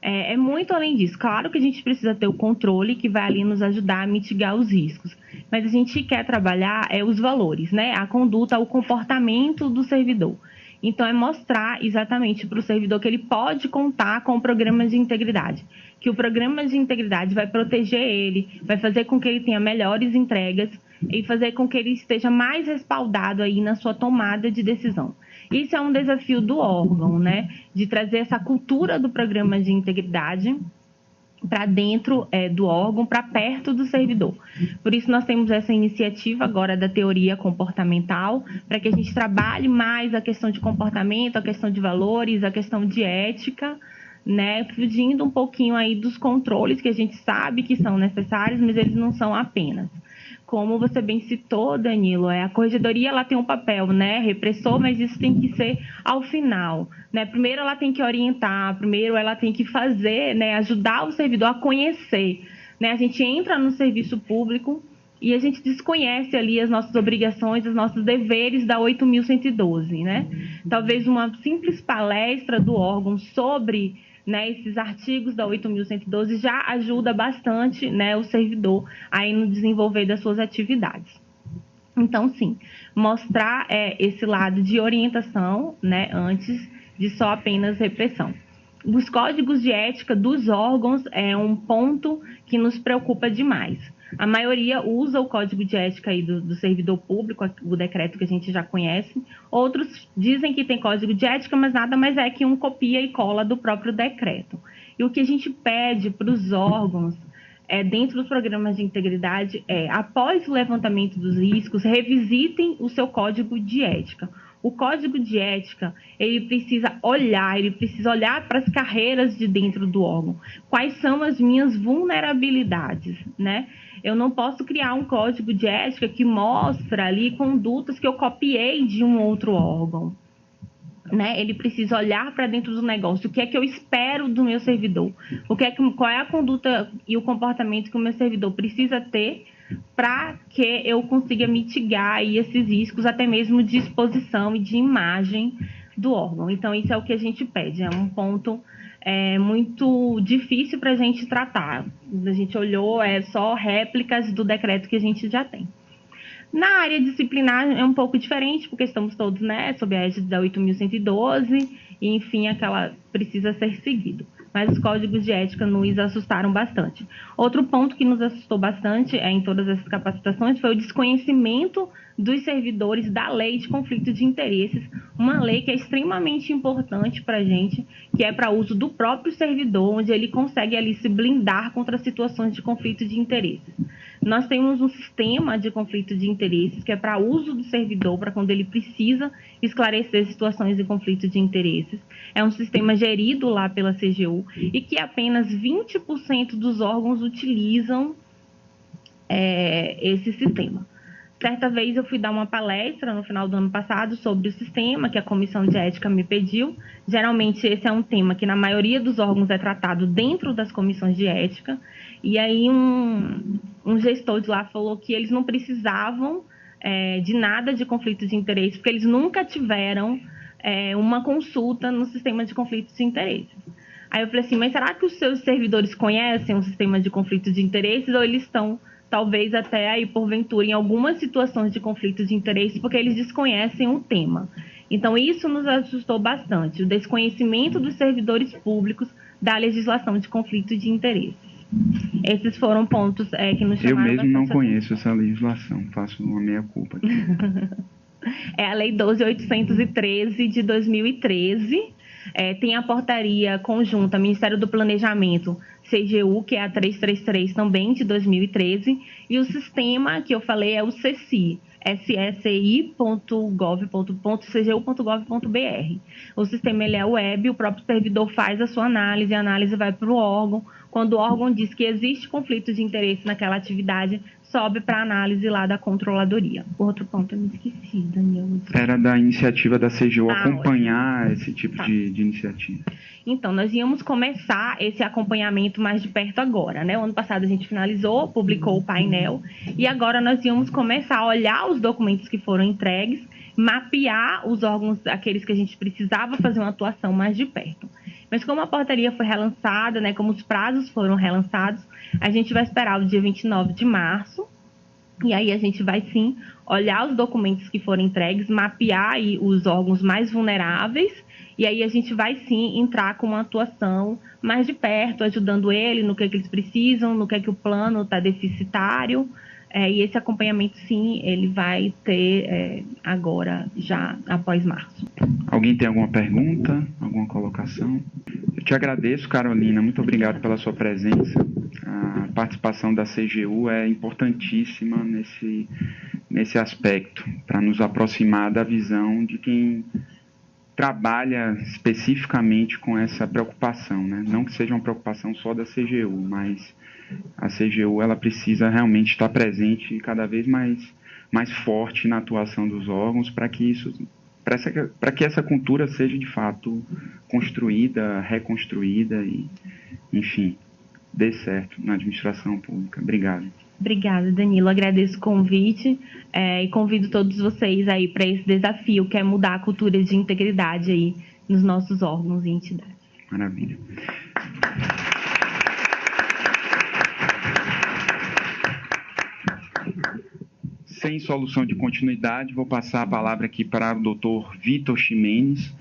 É muito além disso. Claro que a gente precisa ter o controle que vai ali nos ajudar a mitigar os riscos, mas a gente quer trabalhar os valores, né? A conduta, o comportamento do servidor. Então, é mostrar exatamente para o servidor que ele pode contar com o programa de integridade, que o programa de integridade vai proteger ele, vai fazer com que ele tenha melhores entregas e fazer com que ele esteja mais respaldado aí na sua tomada de decisão. Isso é um desafio do órgão, né? De trazer essa cultura do programa de integridade para dentro do órgão, para perto do servidor. Por isso, nós temos essa iniciativa agora da teoria comportamental, para que a gente trabalhe mais a questão de comportamento, a questão de valores, a questão de ética, né, fugindo um pouquinho aí dos controles que a gente sabe que são necessários, mas eles não são apenas. Como você bem citou, Danilo, a corregedoria ela tem um papel, né, repressor, mas isso tem que ser ao final, né? Primeiro ela tem que orientar, primeiro ela tem que fazer, né, ajudar o servidor a conhecer, né? A gente entra no serviço público e a gente desconhece ali as nossas obrigações, os nossos deveres da 8.112, né? Talvez uma simples palestra do órgão sobre, né, esses artigos da 8.112 já ajuda bastante, né, o servidor aí no desenvolver das suas atividades. Então, sim, mostrar esse lado de orientação, né, antes de só apenas repressão. Os códigos de ética dos órgãos é um ponto que nos preocupa demais. A maioria usa o código de ética aí do servidor público, o decreto que a gente já conhece. Outros dizem que tem código de ética, mas nada mais é que um copia e cola do próprio decreto. E o que a gente pede para os órgãos, dentro dos programas de integridade, após o levantamento dos riscos, revisitem o seu código de ética. O código de ética, ele precisa olhar para as carreiras de dentro do órgão. Quais são as minhas vulnerabilidades, né? Eu não posso criar um código de ética que mostra ali condutas que eu copiei de um outro órgão, né? Ele precisa olhar para dentro do negócio. O que é que eu espero do meu servidor? Qual é a conduta e o comportamento que o meu servidor precisa ter para que eu consiga mitigar aí esses riscos, até mesmo de exposição e de imagem do órgão. Então, isso é o que a gente pede. É um ponto muito difícil para a gente tratar. A gente olhou, só réplicas do decreto que a gente já tem. Na área disciplinar é um pouco diferente, porque estamos todos, né, sob a égide da 8.112, e, enfim, aquela precisa ser seguido. Mas os códigos de ética nos assustaram bastante. Outro ponto que nos assustou bastante em todas essas capacitações foi o desconhecimento dos servidores da lei de conflito de interesses, uma lei que é extremamente importante para a gente, que é para uso do próprio servidor, onde ele consegue ali se blindar contra situações de conflito de interesses. Nós temos um sistema de conflito de interesses que é para uso do servidor, para quando ele precisa esclarecer situações de conflito de interesses. É um sistema gerido lá pela CGU e que apenas 20% dos órgãos utilizam esse sistema. Certa vez eu fui dar uma palestra no final do ano passado sobre o sistema que a Comissão de Ética me pediu. Geralmente esse é um tema que na maioria dos órgãos é tratado dentro das comissões de ética. E aí um gestor de lá falou que eles não precisavam de nada de conflito de interesse, porque eles nunca tiveram uma consulta no sistema de conflito de interesses. Aí eu falei assim, mas será que os seus servidores conhecem o sistema de conflito de interesses ou eles estão talvez até aí, porventura, em algumas situações de conflito de interesse, porque eles desconhecem o tema. Então, isso nos assustou bastante, o desconhecimento dos servidores públicos da legislação de conflito de interesses. Esses foram pontos que nos chamaram bastante. Eu mesmo não conheço essa legislação, faço uma meia-culpa aqui. É a Lei 12.813 de 2013, tem a portaria conjunta Ministério do Planejamento, CGU, que é a 333 também, de 2013, e o sistema que eu falei é o CECI, ssi.gov.cgu.gov.br. O sistema ele é web, o próprio servidor faz a sua análise, a análise vai para o órgão. Quando o órgão diz que existe conflito de interesse naquela atividade, sobe para a análise lá da controladoria. O outro ponto eu me esqueci, Daniel. Era da iniciativa da CGU acompanhar esse tipo de iniciativa. Então, nós íamos começar esse acompanhamento mais de perto agora, né? O ano passado a gente finalizou, publicou o painel, e agora nós íamos começar a olhar os documentos que foram entregues, mapear os órgãos, aqueles que a gente precisava fazer uma atuação mais de perto. Mas como a portaria foi relançada, né, como os prazos foram relançados, a gente vai esperar o dia 29 de março, e aí a gente vai sim olhar os documentos que foram entregues, mapear aí os órgãos mais vulneráveis, e aí a gente vai sim entrar com uma atuação mais de perto, ajudando ele no que eles precisam, no que o plano está deficitário, e esse acompanhamento sim, ele vai ter agora, já após março. Alguém tem alguma pergunta, alguma colocação? Eu te agradeço, Carolina, muito obrigado pela sua presença. A participação da CGU é importantíssima nesse aspecto, para nos aproximar da visão de quem trabalha especificamente com essa preocupação, né? Não que seja uma preocupação só da CGU, mas a CGU ela precisa realmente estar presente e cada vez mais forte na atuação dos órgãos para que essa cultura seja de fato construída, reconstruída e, enfim, dê certo na administração pública. Obrigado. Obrigada, Danilo. Agradeço o convite e convido todos vocês aí para esse desafio, que é mudar a cultura de integridade aí nos nossos órgãos e entidades. Maravilha. Sem solução de continuidade, vou passar a palavra aqui para o Dr. Vitor Ximenes,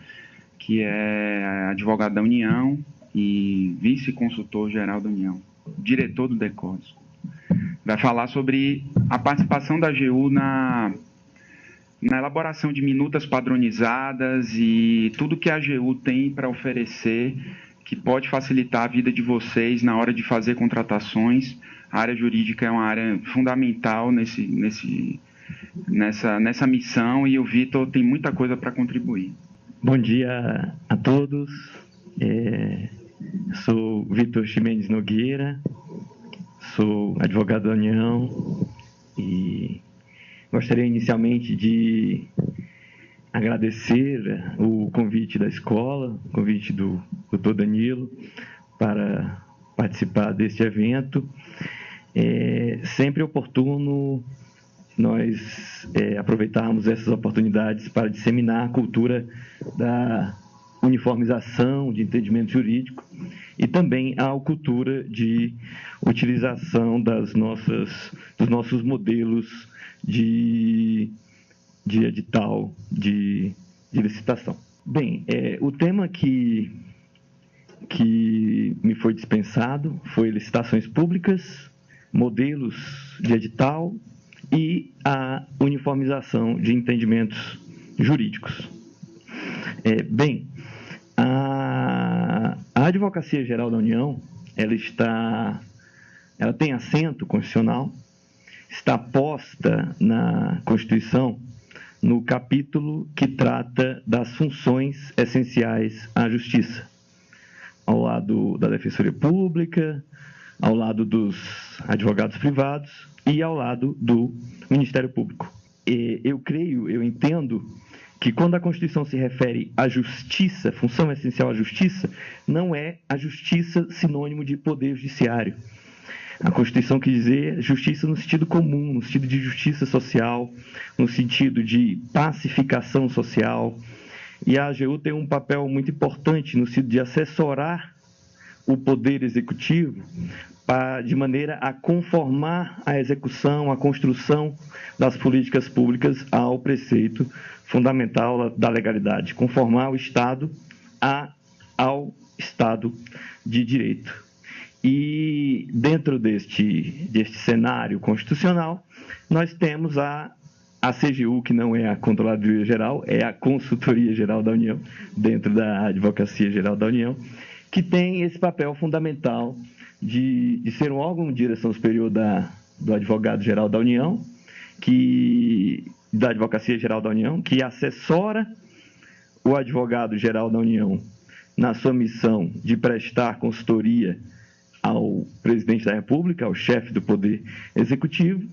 que é advogado da União e vice-consultor-geral da União, diretor do DECOS. Vai falar sobre a participação da AGU na elaboração de minutas padronizadas e tudo que a AGU tem para oferecer que pode facilitar a vida de vocês na hora de fazer contratações. A área jurídica é uma área fundamental nessa missão e o Vitor tem muita coisa para contribuir. Bom dia a todos. Sou Vitor Ximenes Nogueira, sou advogado da União e gostaria inicialmente de agradecer o convite da escola, o convite do Dr. Danilo para participar deste evento. É sempre oportuno nós aproveitarmos essas oportunidades para disseminar a cultura da uniformização de entendimento jurídico e também a cultura de utilização dos nossos modelos de edital, de licitação. Bem, o tema que que me foi dispensado foi licitações públicas, modelos de edital e a uniformização de entendimentos jurídicos. Bem, a Advocacia Geral da União, ela tem assento constitucional, está posta na Constituição no capítulo que trata das funções essenciais à justiça, ao lado da Defensoria Pública, ao lado dos advogados privados e ao lado do Ministério Público. Eu entendo que quando a Constituição se refere à justiça, função essencial à justiça, não é a justiça sinônimo de poder judiciário. A Constituição quer dizer justiça no sentido comum, no sentido de justiça social, no sentido de pacificação social. E a AGU tem um papel muito importante no sentido de assessorar o Poder Executivo de maneira a conformar a execução, a construção das políticas públicas ao preceito fundamental da legalidade, conformar o Estado ao Estado de Direito. E dentro deste cenário constitucional, nós temos a CGU, que não é a Controladoria Geral, é a Consultoria Geral da União, dentro da Advocacia Geral da União, que tem esse papel fundamental de ser um órgão de direção superior do Advogado Geral da União, da Advocacia Geral da União, que assessora o Advogado Geral da União na sua missão de prestar consultoria ao Presidente da República, ao chefe do Poder Executivo,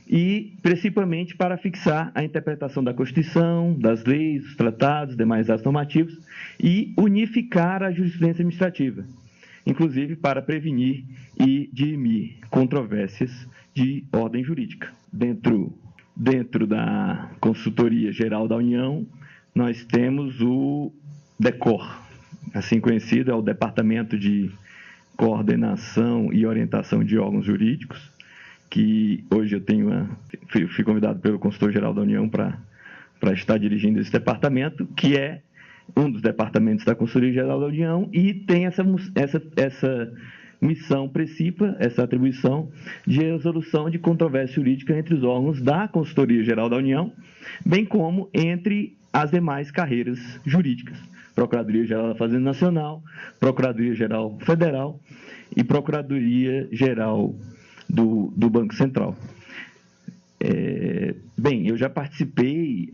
e principalmente para fixar a interpretação da Constituição, das leis, dos tratados, demais atos normativos, e unificar a jurisprudência administrativa, inclusive para prevenir e dirimir controvérsias de ordem jurídica. Dentro da Consultoria Geral da União, nós temos o DECOR, assim conhecido, é o Departamento de Coordenação e Orientação de Órgãos Jurídicos, que hoje fui convidado pelo Consultor-Geral da União para estar dirigindo esse departamento, que é um dos departamentos da Consultoria-Geral da União e tem essa missão principal, essa atribuição de resolução de controvérsia jurídica entre os órgãos da Consultoria-Geral da União, bem como entre as demais carreiras jurídicas. Procuradoria-Geral da Fazenda Nacional, Procuradoria-Geral Federal e Procuradoria-Geral do Banco Central. Bem, eu já participei,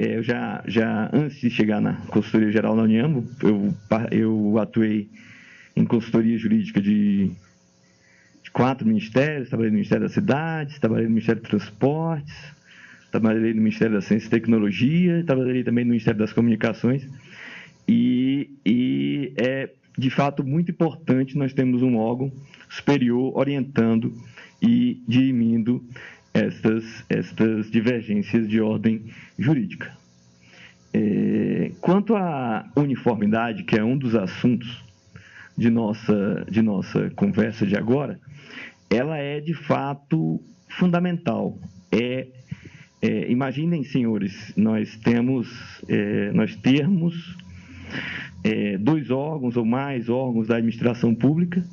antes de chegar na Consultoria-Geral da União, eu atuei em consultoria jurídica de 4 ministérios, trabalhei no Ministério das Cidades, trabalhei no Ministério dos Transportes, trabalhei no Ministério da Ciência e Tecnologia, trabalhei também no Ministério das Comunicações, e é, de fato, muito importante nós temos um órgão superior orientando e dirimindo estas divergências de ordem jurídica. Quanto à uniformidade, que é um dos assuntos de nossa conversa de agora, ela é, de fato, fundamental. Imaginem, senhores, nós termos 2 órgãos ou mais órgãos da administração pública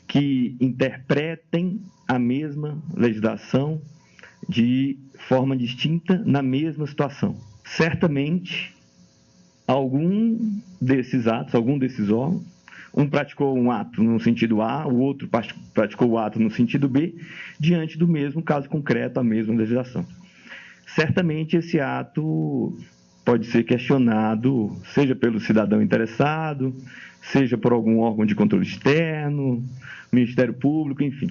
que interpretem a mesma legislação de forma distinta na mesma situação. Certamente, algum desses órgãos, um praticou um ato no sentido A, o outro praticou o ato no sentido B, diante do mesmo caso concreto, a mesma legislação. Certamente, esse ato pode ser questionado, seja pelo cidadão interessado, seja por algum órgão de controle externo, Ministério Público, enfim.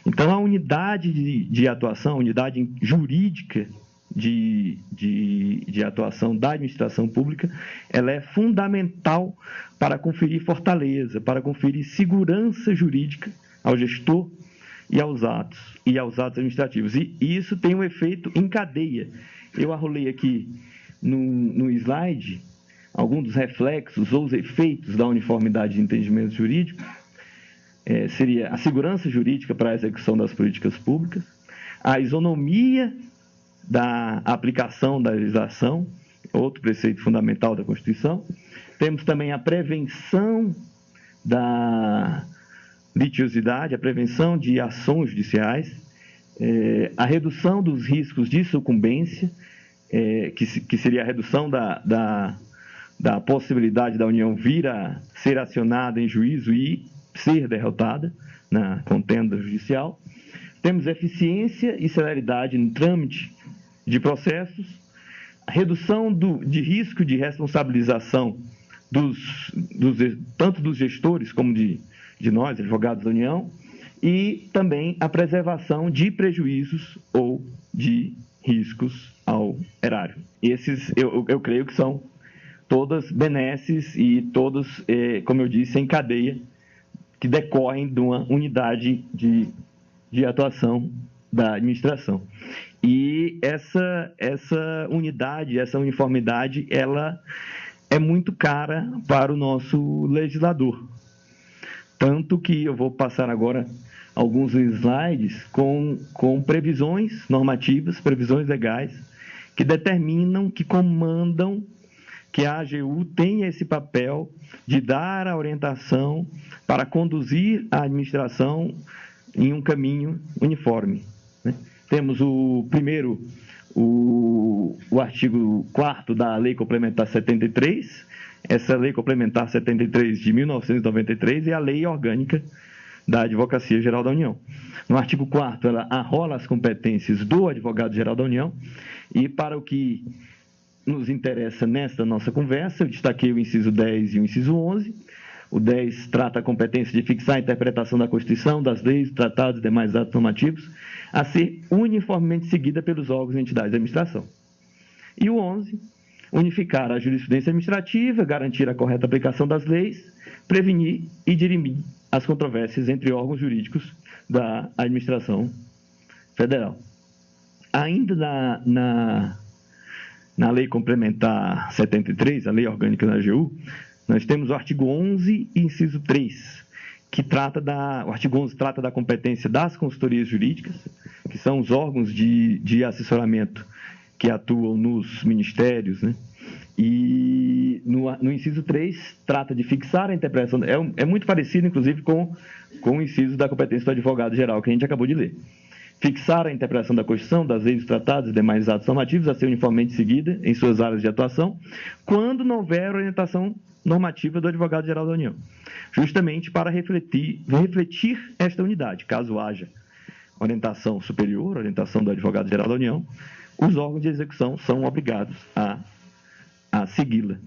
Então, a unidade de atuação, a unidade jurídica de atuação da administração pública, ela é fundamental para conferir fortaleza, para conferir segurança jurídica ao gestor e aos atos administrativos. E isso tem um efeito em cadeia. Eu arrolei aqui no slide alguns dos reflexos ou os efeitos da uniformidade de entendimento jurídico. Seria a segurança jurídica para a execução das políticas públicas, a isonomia da aplicação da legislação, outro preceito fundamental da Constituição. Temos também a prevenção da litigiosidade, a prevenção de ações judiciais, a redução dos riscos de sucumbência, que seria a redução da possibilidade da União vir a ser acionada em juízo e ser derrotada na contenda judicial. Temos eficiência e celeridade no trâmite de processos, redução de risco de responsabilização tanto dos gestores como de nós, advogados da União, e também a preservação de prejuízos ou de riscos ao erário. Esses, eu creio que são todas benesses e todos, como eu disse, em cadeia, que decorrem de uma unidade de atuação da administração. E essa unidade, essa uniformidade, ela é muito cara para o nosso legislador. Tanto que eu vou passar agora alguns slides com previsões normativas, previsões legais, que determinam, que comandam que a AGU tenha esse papel de dar a orientação para conduzir a administração em um caminho uniforme, né? Temos o artigo 4º da Lei Complementar 73, essa Lei Complementar 73 de 1993 e a Lei Orgânica da Advocacia Geral da União. No artigo 4º, ela arrola as competências do Advogado-Geral da União, e para o que nos interessa nesta nossa conversa, eu destaquei o inciso 10 e o inciso 11. O 10 trata a competência de fixar a interpretação da Constituição, das leis, tratados e demais atos normativos, a ser uniformemente seguida pelos órgãos e entidades da administração. E o 11, unificar a jurisprudência administrativa, garantir a correta aplicação das leis, prevenir e dirimir as controvérsias entre órgãos jurídicos da administração federal. Ainda na Lei Complementar 73, a Lei Orgânica da AGU, nós temos o artigo 11, inciso 3, o artigo 11 trata da competência das consultorias jurídicas, que são os órgãos de assessoramento que atuam nos ministérios, né? E no inciso 3, trata de fixar a interpretação, é muito parecido, inclusive, com o inciso da competência do advogado-geral, que a gente acabou de ler. Fixar a interpretação da Constituição, das leis, dos tratados e demais atos normativos a ser uniformemente seguida em suas áreas de atuação, quando não houver orientação normativa do Advogado-Geral da União, justamente para refletir esta unidade. Caso haja orientação superior, orientação do Advogado-Geral da União, os órgãos de execução são obrigados a segui-la.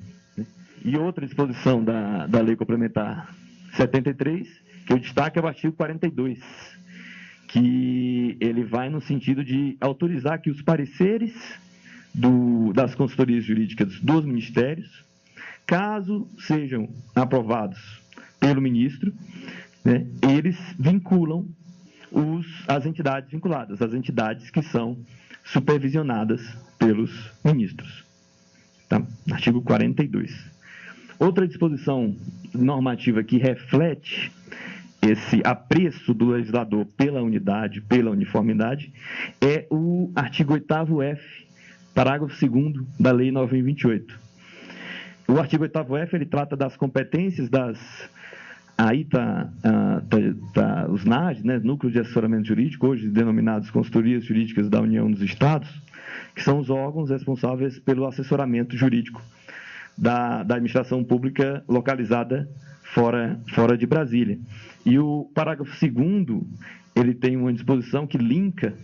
E outra disposição da Lei Complementar 73, que eu destaco, é o artigo 42, que ele vai no sentido de autorizar que os pareceres das consultorias jurídicas dos ministérios, caso sejam aprovados pelo ministro, né, eles vinculam as entidades vinculadas, as entidades que são supervisionadas pelos ministros. Tá? Artigo 42. Outra disposição normativa que reflete esse apreço do legislador pela unidade, pela uniformidade, é o artigo 8º-F, parágrafo 2º da Lei 9.028. O artigo 8º-F, ele trata das competências aí os NAD, né, Núcleos de Assessoramento Jurídico, hoje denominados Consultorias Jurídicas da União dos Estados, que são os órgãos responsáveis pelo assessoramento jurídico da administração pública localizada fora de Brasília. E o parágrafo 2º, ele tem uma disposição que linka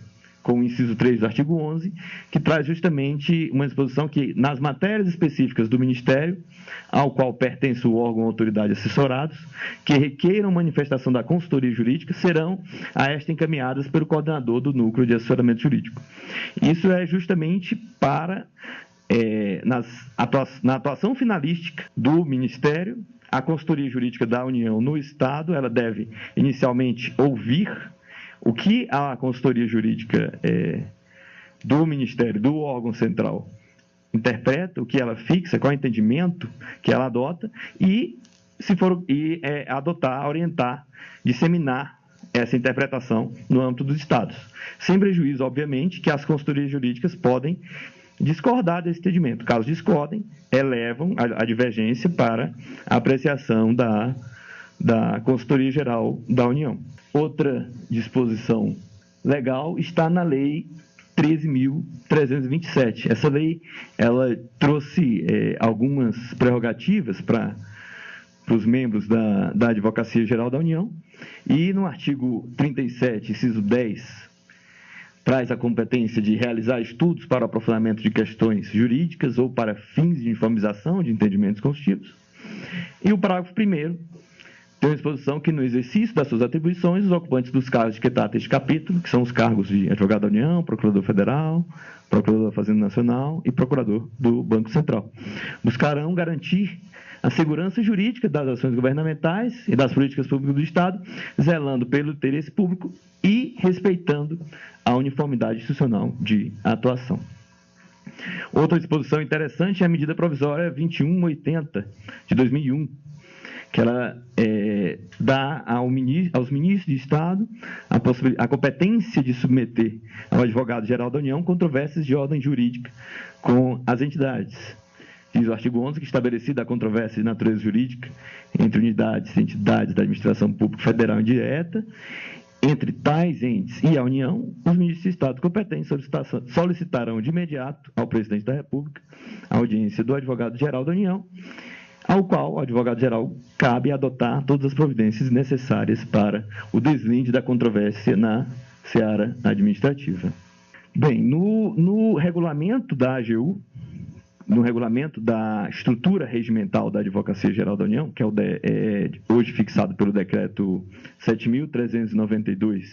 com o inciso 3 do artigo 11, que traz justamente uma disposição que, nas matérias específicas do Ministério, ao qual pertence o órgão ou autoridade assessorados, que requeiram manifestação da consultoria jurídica, serão a esta encaminhadas pelo coordenador do Núcleo de Assessoramento Jurídico. Isso é justamente para, na atuação finalística do Ministério, a consultoria jurídica da União no Estado, ela deve inicialmente ouvir o que a consultoria jurídica do Ministério, do órgão central, interpreta, o que ela fixa, qual é o entendimento que ela adota, e, adotar, orientar, disseminar essa interpretação no âmbito dos Estados. Sem prejuízo, obviamente, que as consultorias jurídicas podem discordar desse entendimento. Caso discordem, elevam a divergência para a apreciação da Consultoria Geral da União. Outra disposição legal está na Lei 13.327. Essa lei ela trouxe algumas prerrogativas para os membros da Advocacia Geral da União, e no artigo 37, inciso 10, traz a competência de realizar estudos para o aprofundamento de questões jurídicas ou para fins de uniformização de entendimentos constitutivos. E o parágrafo 1º tem uma disposição que, no exercício das suas atribuições, os ocupantes dos cargos de que trata este capítulo, que são os cargos de advogado da União, procurador federal, procurador da Fazenda Nacional e procurador do Banco Central, buscarão garantir a segurança jurídica das ações governamentais e das políticas públicas do Estado, zelando pelo interesse público e respeitando a uniformidade institucional de atuação. Outra disposição interessante é a medida provisória 2180, de 2001, que ela dá aos ministros de Estado a competência de submeter ao advogado-geral da União controvérsias de ordem jurídica com as entidades. Diz o artigo 11 que, estabelecida a controvérsia de natureza jurídica entre unidades e entidades da administração pública federal indireta, entre tais entes e a União, os ministros de Estado competentes solicitarão de imediato ao Presidente da República a audiência do advogado-geral da União, ao qual o advogado-geral cabe adotar todas as providências necessárias para o deslinde da controvérsia na seara administrativa. Bem, no regulamento da AGU, no regulamento da estrutura regimental da Advocacia Geral da União, que é hoje fixado pelo Decreto 7.392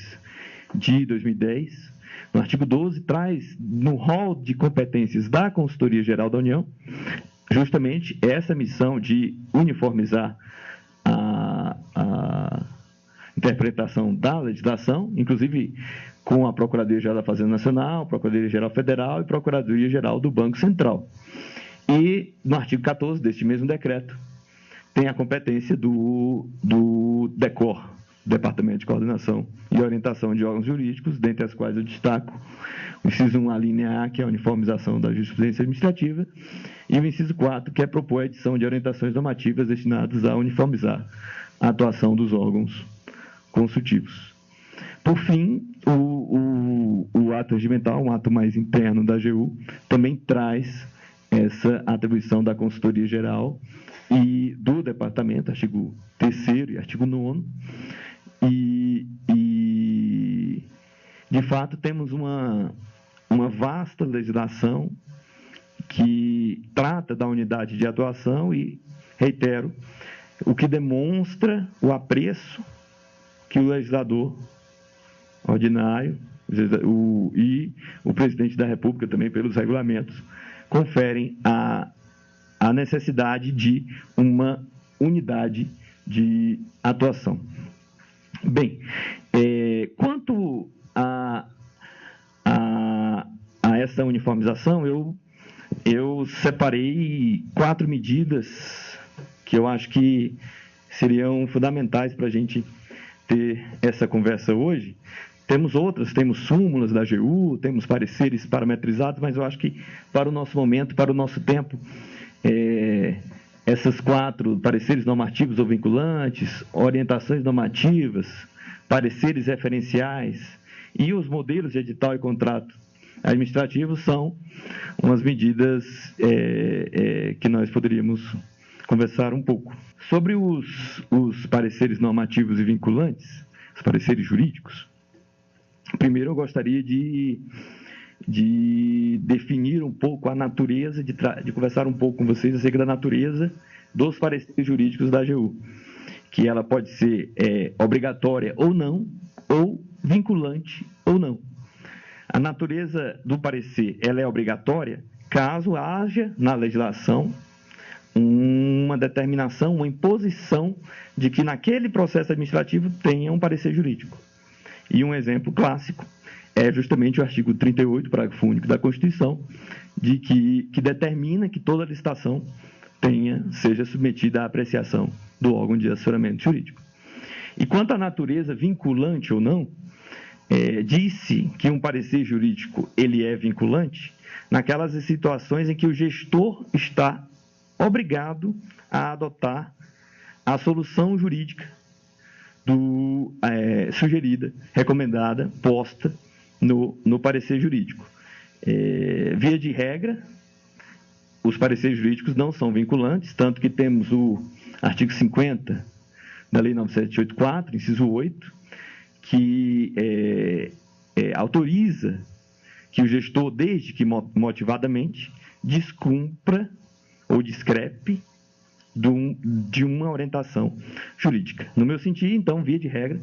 de 2010, no artigo 12, traz no rol de competências da Consultoria Geral da União justamente essa missão de uniformizar a interpretação da legislação, inclusive com a Procuradoria-Geral da Fazenda Nacional, Procuradoria-Geral Federal e Procuradoria-Geral do Banco Central. E, no artigo 14 deste mesmo decreto, tem a competência do DECOR, Departamento de Coordenação e Orientação de Órgãos Jurídicos, dentre as quais eu destaco o inciso 1, a linha A, que é a uniformização da jurisprudência administrativa, e o inciso 4, que é propor a edição de orientações normativas destinadas a uniformizar a atuação dos órgãos consultivos. Por fim, o ato regimental, um ato mais interno da AGU, também traz essa atribuição da Consultoria Geral e do Departamento, artigo 3º e artigo 9º, e de fato temos uma vasta legislação que trata da unidade de atuação e, reitero, o que demonstra o apreço que o legislador ordinário e o presidente da República também pelos regulamentos conferem a necessidade de uma unidade de atuação. Bem, quanto a essa uniformização, eu separei 4 medidas que eu acho que seriam fundamentais para a gente ter essa conversa hoje. Temos outras, temos súmulas da AGU, temos pareceres parametrizados, mas eu acho que para o nosso momento, para o nosso tempo, essas 4 pareceres normativos ou vinculantes, orientações normativas, pareceres referenciais e os modelos de edital e contrato administrativo são umas medidas que nós poderíamos conversar um pouco. Sobre os pareceres normativos e vinculantes, os pareceres jurídicos, primeiro eu gostaria de definir um pouco a natureza, de conversar um pouco com vocês acerca da natureza dos pareceres jurídicos da AGU, que ela pode ser obrigatória ou não, ou vinculante ou não. A natureza do parecer ela é obrigatória caso haja na legislação uma determinação, uma imposição de que naquele processo administrativo tenha um parecer jurídico. E um exemplo clássico é justamente o artigo 38, parágrafo único da Constituição, que determina que toda licitação seja submetida à apreciação do órgão de assessoramento jurídico. E quanto à natureza vinculante ou não, diz-se que um parecer jurídico ele é vinculante naquelas situações em que o gestor está obrigado a adotar a solução jurídica sugerida, recomendada, posta no parecer jurídico. Via de regra, os pareceres jurídicos não são vinculantes, tanto que temos o artigo 50 da Lei 9784, inciso 8, que autoriza que o gestor, desde que motivadamente, descumpra ou discrepe de uma orientação jurídica. No meu sentido, então, via de regra,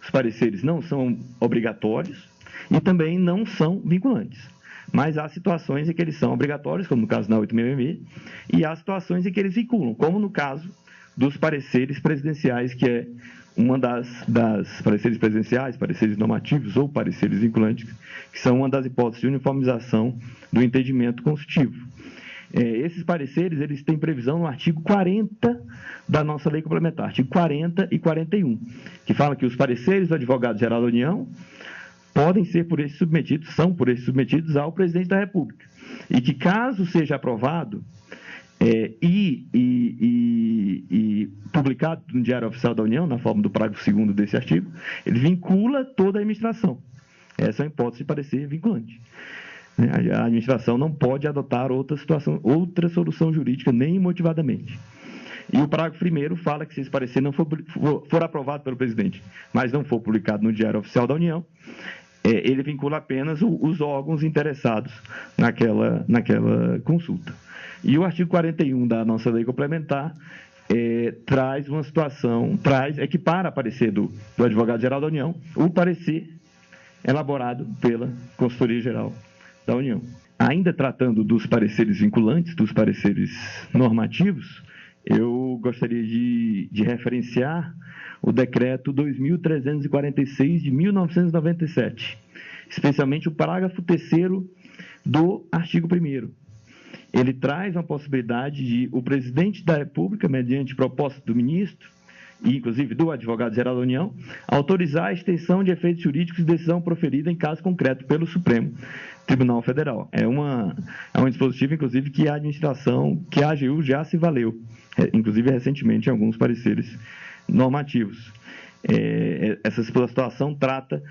os pareceres não são obrigatórios e também não são vinculantes. Mas há situações em que eles são obrigatórios, como no caso da 866, e há situações em que eles vinculam, como no caso dos pareceres presidenciais, que é uma das pareceres presidenciais, pareceres normativos ou pareceres vinculantes, que são uma das hipóteses de uniformização do entendimento constitutivo. Esses pareceres, eles têm previsão no artigo 40 da nossa lei complementar, artigo 40 e 41, que fala que os pareceres do advogado-geral da União podem ser são por esses submetidos ao presidente da República. E que, caso seja aprovado e publicado no Diário Oficial da União, na forma do parágrafo 2º desse artigo, ele vincula toda a administração. Essa é uma hipótese de parecer vinculante. A administração não pode adotar outra solução jurídica, nem motivadamente. E o parágrafo 1º fala que se esse parecer não for aprovado pelo presidente, mas não for publicado no Diário Oficial da União, ele vincula apenas os órgãos interessados naquela consulta. E o artigo 41 da nossa lei complementar traz uma situação, equipara a parecer do advogado-geral da União, o parecer elaborado pela Consultoria Geral da União. Ainda tratando dos pareceres vinculantes, dos pareceres normativos, eu gostaria de referenciar o decreto 2.346 de 1997, especialmente o parágrafo 3º do artigo 1º. Ele traz uma possibilidade de o presidente da República, mediante proposta do ministro, e inclusive do advogado-geral da União, autorizar a extensão de efeitos jurídicos de decisão proferida em caso concreto pelo Supremo Tribunal Federal. É um dispositivo, inclusive, que a administração, que a AGU já se valeu, inclusive recentemente em alguns pareceres normativos. Essa situação trata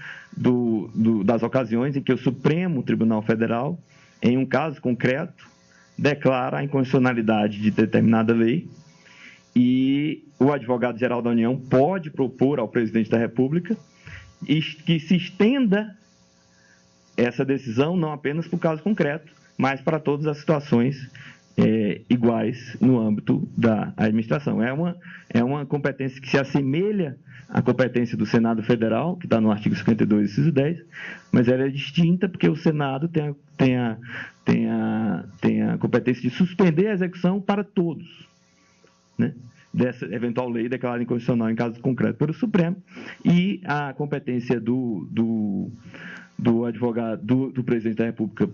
das ocasiões em que o Supremo Tribunal Federal, em um caso concreto, declara a inconstitucionalidade de determinada lei e o advogado-geral da União pode propor ao presidente da República que se estenda essa decisão não apenas para o caso concreto, mas para todas as situações iguais no âmbito da administração. É uma competência que se assemelha à competência do Senado Federal, que está no artigo 52, inciso 10, mas ela é distinta porque o Senado tem a competência de suspender a execução para todos, né, dessa eventual lei declarada inconstitucional em caso concreto pelo Supremo, e a competência do presidente da República,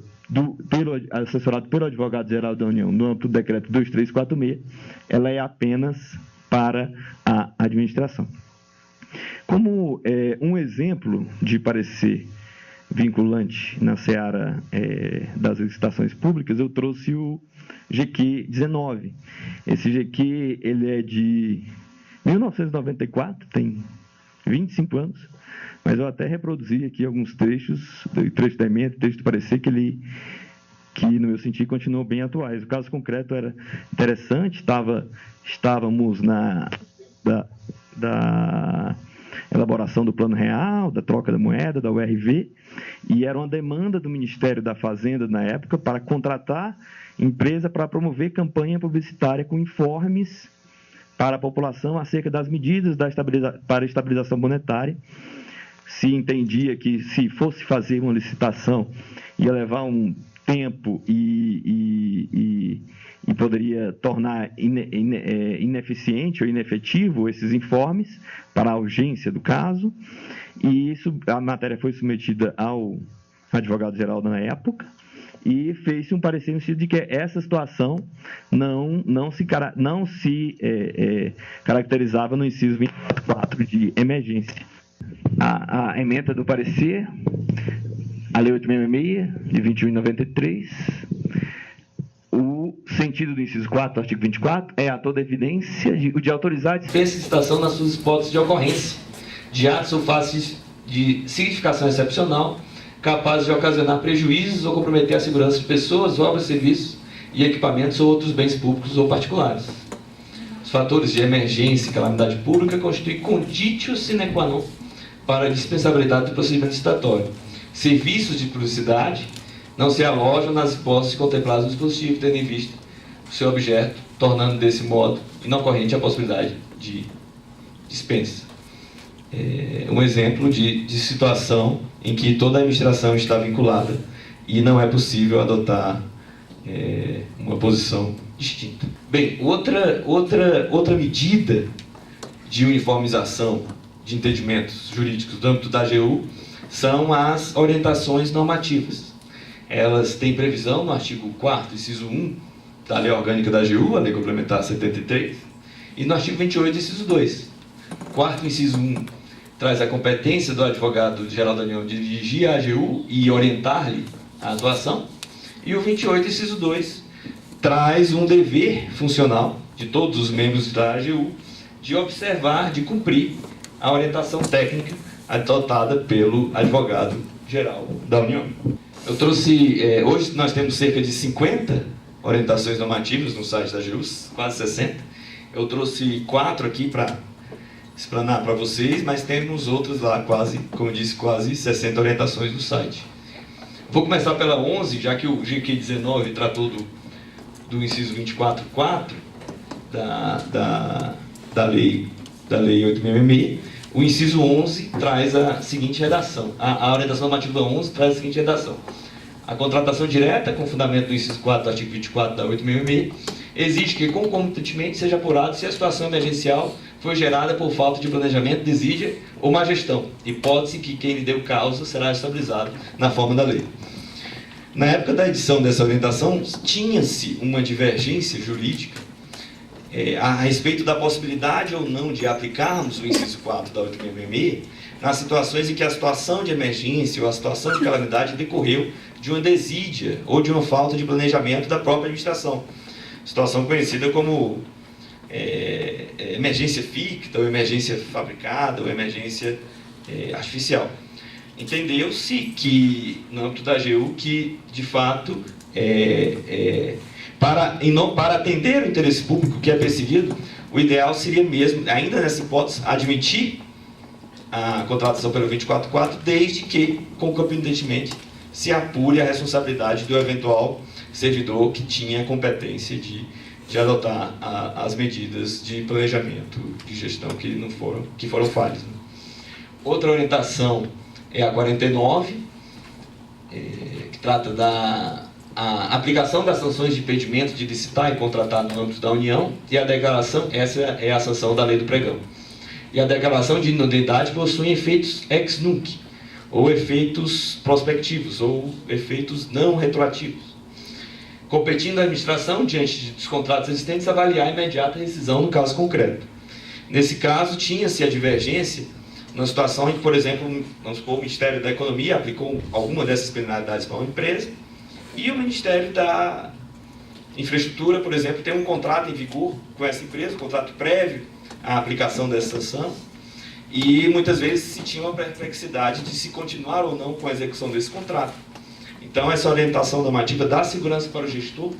assessorado pelo advogado-geral da União, no âmbito do decreto 2346, ela é apenas para a administração. Como um exemplo de parecer vinculante na seara das licitações públicas, eu trouxe o GQ 19. Esse GQ ele é de 1994, tem 25 anos, mas eu até reproduzi aqui alguns trechos da emenda, trecho do parecer, que no meu sentido continuam bem atuais. O caso concreto era interessante, estávamos da elaboração do Plano Real, da troca da moeda, da URV, e era uma demanda do Ministério da Fazenda, na época, para contratar empresa para promover campanha publicitária com informes para a população acerca das medidas para a estabilização monetária. Se entendia que, se fosse fazer uma licitação, ia levar um tempo e poderia tornar ineficiente ou inefetivo esses informes para a urgência do caso. E a matéria foi submetida ao advogado-geral na época e fez-se um parecer no sentido de que essa situação não se caracterizava no inciso 24 de emergência. A ementa do parecer, a Lei 866, de 21 de 93, o sentido do inciso 4 do artigo 24 é a toda evidência de autorizar a dispensa de citação nas suas hipóteses de ocorrência de atos ou faces de significação excepcional capazes de ocasionar prejuízos ou comprometer a segurança de pessoas, obras, serviços e equipamentos ou outros bens públicos ou particulares. Os fatores de emergência e calamidade pública constituem conditio sine qua non para a dispensabilidade do procedimento citatório. Serviços de publicidade não se alojam nas hipóteses contempladas no dispositivo, tendo em vista o seu objeto, tornando desse modo inocorrente a possibilidade de dispensa. Um exemplo de situação em que toda a administração está vinculada e não é possível adotar uma posição distinta. Bem, outra medida de uniformização de entendimentos jurídicos no âmbito da AGU são as orientações normativas. Elas têm previsão no artigo 4º, inciso 1, da Lei Orgânica da AGU, a Lei Complementar 73, e no artigo 28, inciso 2. 4º, inciso 1, traz a competência do advogado-geral da União de dirigir a AGU e orientar-lhe a atuação, e o 28, inciso 2, traz um dever funcional de todos os membros da AGU de observar, de cumprir a orientação técnica adotada pelo advogado-geral da União. Eu trouxe, hoje nós temos cerca de 50 orientações normativas no site da AGU, quase 60. Eu trouxe 4 aqui para explanar para vocês, mas temos outras lá, quase, como eu disse, quase 60 orientações no site. Vou começar pela 11, já que o GQ 19 tratou do inciso 24.4 da Lei 8.666. O inciso 11 traz a seguinte redação. A orientação normativa 11 traz a seguinte redação. A contratação direta, com fundamento do inciso 4 do artigo 24 da 8.666, exige que concomitantemente seja apurado se a situação emergencial foi gerada por falta de planejamento, desídia ou má gestão, hipótese que quem lhe deu causa será estabilizado na forma da lei. Na época da edição dessa orientação, tinha-se uma divergência jurídica a respeito da possibilidade ou não de aplicarmos o inciso 4 da 8.666 nas situações em que a situação de emergência ou a situação de calamidade decorreu de uma desídia ou de uma falta de planejamento da própria administração. Situação conhecida como emergência ficta, ou emergência fabricada, ou emergência artificial. Entendeu-se que, no âmbito da AGU, que, de fato, para atender o interesse público que é perseguido, o ideal seria mesmo, ainda nessa hipótese, admitir a contratação pelo 24.4, desde que, concomitantemente, se apure a responsabilidade do eventual servidor que tinha competência de adotar as medidas de planejamento, de gestão que foram falhas. Outra orientação é a 49, que trata da aplicação das sanções de impedimento de licitar e contratar no âmbito da União, e a declaração, essa é a sanção da lei do pregão. E a declaração de inutividade possui efeitos ex nunc, ou efeitos prospectivos, ou efeitos não retroativos, competindo a administração, diante dos contratos existentes, avaliar a imediata rescisão no caso concreto. Nesse caso, tinha-se a divergência na situação em que, por exemplo, vamos supor, o Ministério da Economia aplicou alguma dessas penalidades para uma empresa e o Ministério da Infraestrutura, por exemplo, tem um contrato em vigor com essa empresa, um contrato prévio à aplicação dessa sanção, e muitas vezes se tinha uma perplexidade de se continuar ou não com a execução desse contrato. Então, essa orientação normativa dá segurança para o gestor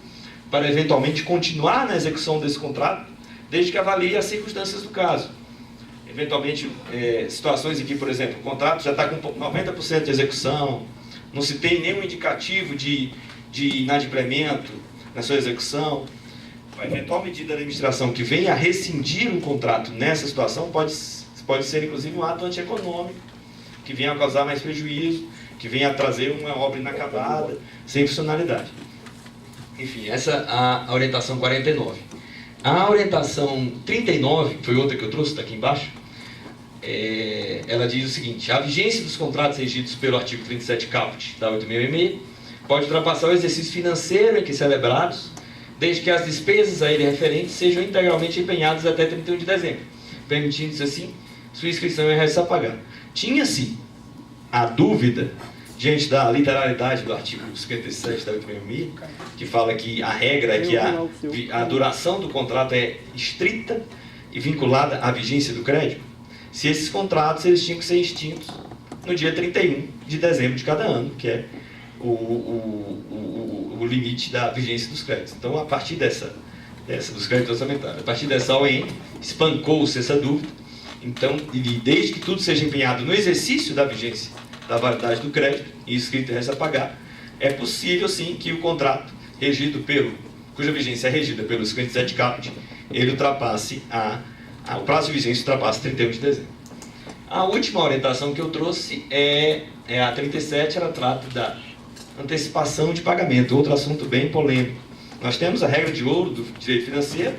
para eventualmente continuar na execução desse contrato, desde que avalie as circunstâncias do caso. Eventualmente, situações em que, por exemplo, o contrato já está com 90% de execução, não se tem nenhum indicativo de inadimplemento na sua execução. A eventual medida da administração que venha a rescindir um contrato nessa situação pode ser, inclusive, um ato antieconômico, que venha a causar mais prejuízo, que venha a trazer uma obra inacabada, sem funcionalidade. Enfim, essa é a orientação 49. A orientação 39, que foi outra que eu trouxe, está aqui embaixo, ela diz o seguinte: a vigência dos contratos regidos pelo artigo 37 caput da 8.666 pode ultrapassar o exercício financeiro em que celebrados, desde que as despesas a ele referentes sejam integralmente empenhadas até 31 de dezembro, permitindo-se assim sua inscrição em registro a pagar. Tinha-se a dúvida diante da literalidade do artigo 57 da 866, que fala que a regra é que a duração do contrato é estrita e vinculada à vigência do crédito, se esses contratos eles tinham que ser extintos no dia 31 de dezembro de cada ano, que é o limite da vigência dos créditos. Então, a partir dos créditos orçamentários, a partir dessa ON, espancou-se essa dúvida. Então, desde que tudo seja empenhado no exercício da vigência da validade do crédito e escrito e resta a pagar, é possível, sim, que o contrato cuja vigência é regida pelo 57 caput, ele ultrapasse o prazo de vigência ultrapasse 31 de dezembro. A última orientação que eu trouxe é a 37, ela trata da antecipação de pagamento, outro assunto bem polêmico. Nós temos a regra de ouro do direito financeiro,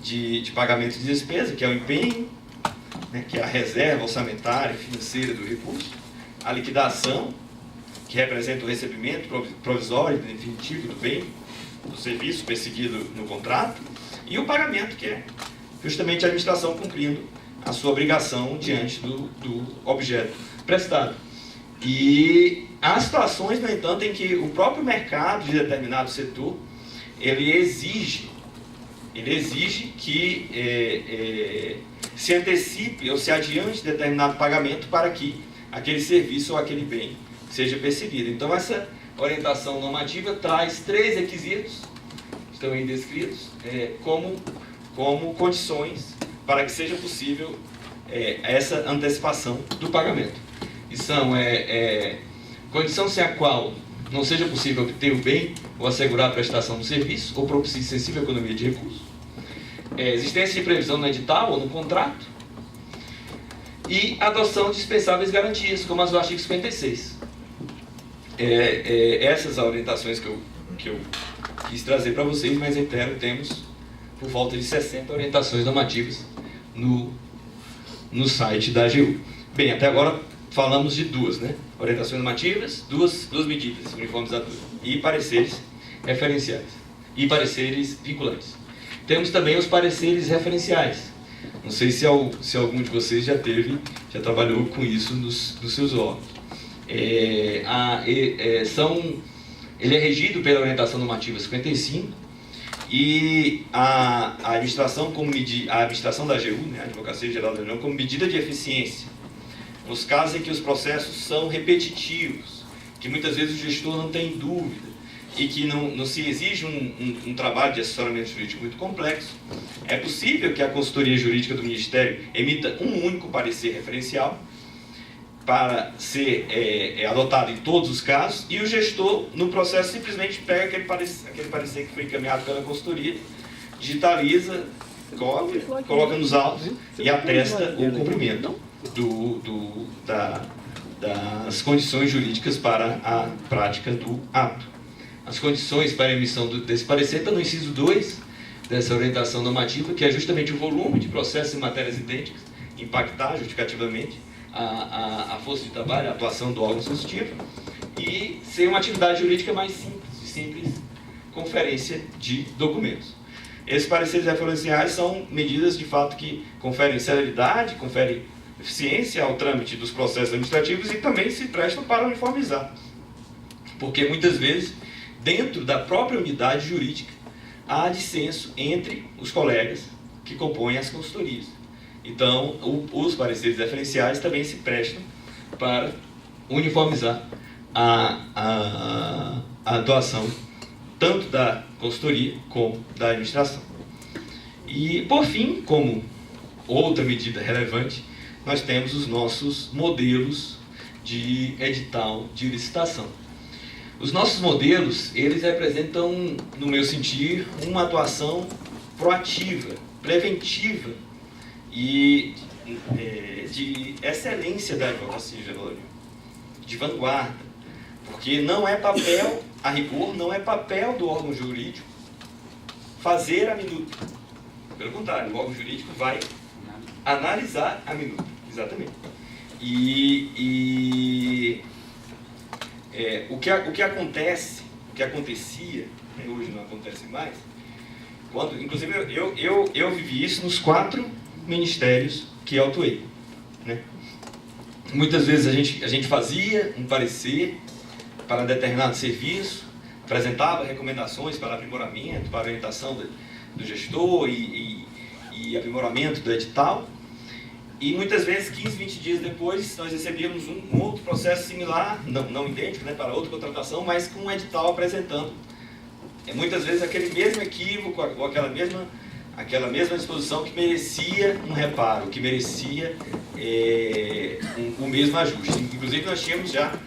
de pagamento de despesa, que é o empenho, né, que é a reserva orçamentária e financeira do recurso, a liquidação, que representa o recebimento provisório e definitivo do bem, do serviço perseguido no contrato, e o pagamento, que é justamente a administração cumprindo a sua obrigação diante do objeto prestado. E há situações, no entanto, em que o próprio mercado de determinado setor, ele exige que se antecipe ou se adiante determinado pagamento para que aquele serviço ou aquele bem seja percebido. Então, essa orientação normativa traz 3 requisitos, que estão aí descritos, como condições para que seja possível essa antecipação do pagamento. E são condição sem a qual não seja possível obter o bem ou assegurar a prestação do serviço ou propicie sensível economia de recursos, existência de previsão no edital ou no contrato, e adoção de dispensáveis garantias, como as do artigo 56. Essas orientações que eu quis trazer para vocês, mas reitero, temos por volta de 60 orientações normativas no site da AGU. Bem, até agora falamos de 2, né? Orientações normativas, duas medidas uniformizadoras e pareceres referenciais e pareceres vinculantes. Temos também os pareceres referenciais. Não sei se algum de vocês já trabalhou com isso nos seus órgãos. Ele é regido pela orientação normativa 55 e a administração da AGU, né, a Advocacia Geral da União, como medida de eficiência, nos casos em que os processos são repetitivos, que muitas vezes o gestor não tem dúvida e que não se exige um trabalho de assessoramento jurídico muito complexo, é possível que a consultoria jurídica do Ministério emita um único parecer referencial para ser adotado em todos os casos, e o gestor, no processo, simplesmente pega aquele parecer que foi encaminhado pela consultoria, digitaliza, coloca nos autos e atesta o cumprimento das condições jurídicas para a prática do ato. As condições para a emissão desse parecer estão no inciso 2 dessa orientação normativa, que é justamente o volume de processos em matérias idênticas, impactar justificativamente a força de trabalho, a atuação do órgão substitutivo, e ser uma atividade jurídica mais simples conferência de documentos. Esses pareceres referenciais são medidas, de fato, que conferem celeridade, conferem eficiência ao trâmite dos processos administrativos e também se prestam para uniformizar. Porque, muitas vezes, dentro da própria unidade jurídica, há dissenso entre os colegas que compõem as consultorias. Então, os pareceres referenciais também se prestam para uniformizar a atuação tanto da consultoria como da administração. E, por fim, como outra medida relevante, nós temos os nossos modelos de edital de licitação. Os nossos modelos, eles representam, no meu sentir, uma atuação proativa, preventiva e de excelência da Advocacia Geral da União, de vanguarda, porque não é papel, a rigor, não é papel do órgão jurídico fazer a minuta. Pelo contrário, o órgão jurídico vai analisar a minuta, exatamente. O que acontece, o que acontecia, né, hoje não acontece mais, inclusive eu vivi isso nos 4 ministérios que eu atuei, né? Muitas vezes a gente fazia um parecer para determinado serviço, apresentava recomendações para aprimoramento, para orientação do gestor e aprimoramento do edital. E muitas vezes, 15, 20 dias depois, nós recebíamos um outro processo similar, não idêntico, né, para outra contratação, mas com um edital apresentando muitas vezes aquele mesmo equívoco ou aquela mesma disposição que merecia um reparo, que merecia o mesmo ajuste. Inclusive nós tínhamos já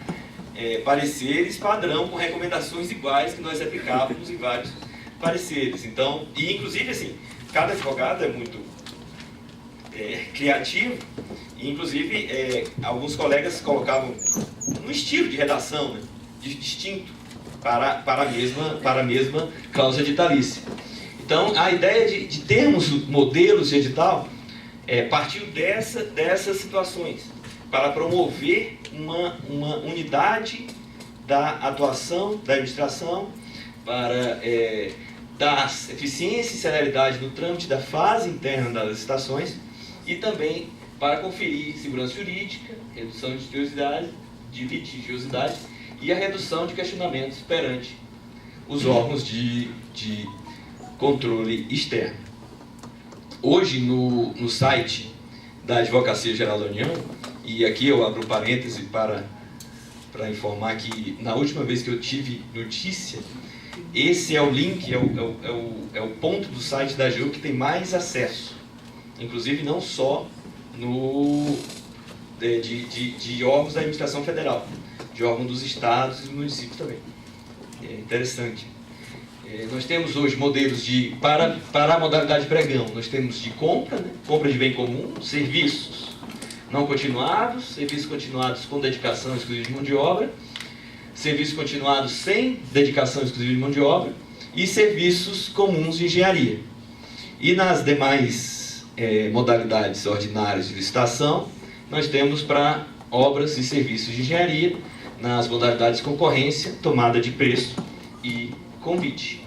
pareceres padrão com recomendações iguais que nós aplicávamos em vários pareceres. Então, e inclusive assim, cada advogado é muito criativo, e inclusive alguns colegas colocavam um estilo de redação, né, distinto para a mesma cláusula editalícia. Então, a ideia de termos modelos de edital partiu dessas situações, para promover uma unidade da atuação da administração, para dar eficiência e celeridade no trâmite da fase interna das licitações e também para conferir segurança jurídica, redução de litigiosidade e a redução de questionamentos perante os órgãos de controle externo. Hoje, no site da Advocacia Geral da União, e aqui eu abro parêntese para informar que na última vez que eu tive notícia, esse é o link, é o ponto do site da AGU que tem mais acesso, inclusive não só de órgãos da administração federal, de órgãos dos estados e dos municípios também. É interessante. Nós temos hoje modelos para a modalidade pregão, nós temos de compra, né? Compra de bem comum, serviços não continuados, serviços continuados com dedicação exclusiva de mão de obra, serviços continuados sem dedicação exclusiva de mão de obra e serviços comuns de engenharia. E nas demais modalidades ordinárias de licitação, nós temos para obras e serviços de engenharia, nas modalidades concorrência, tomada de preço e convite.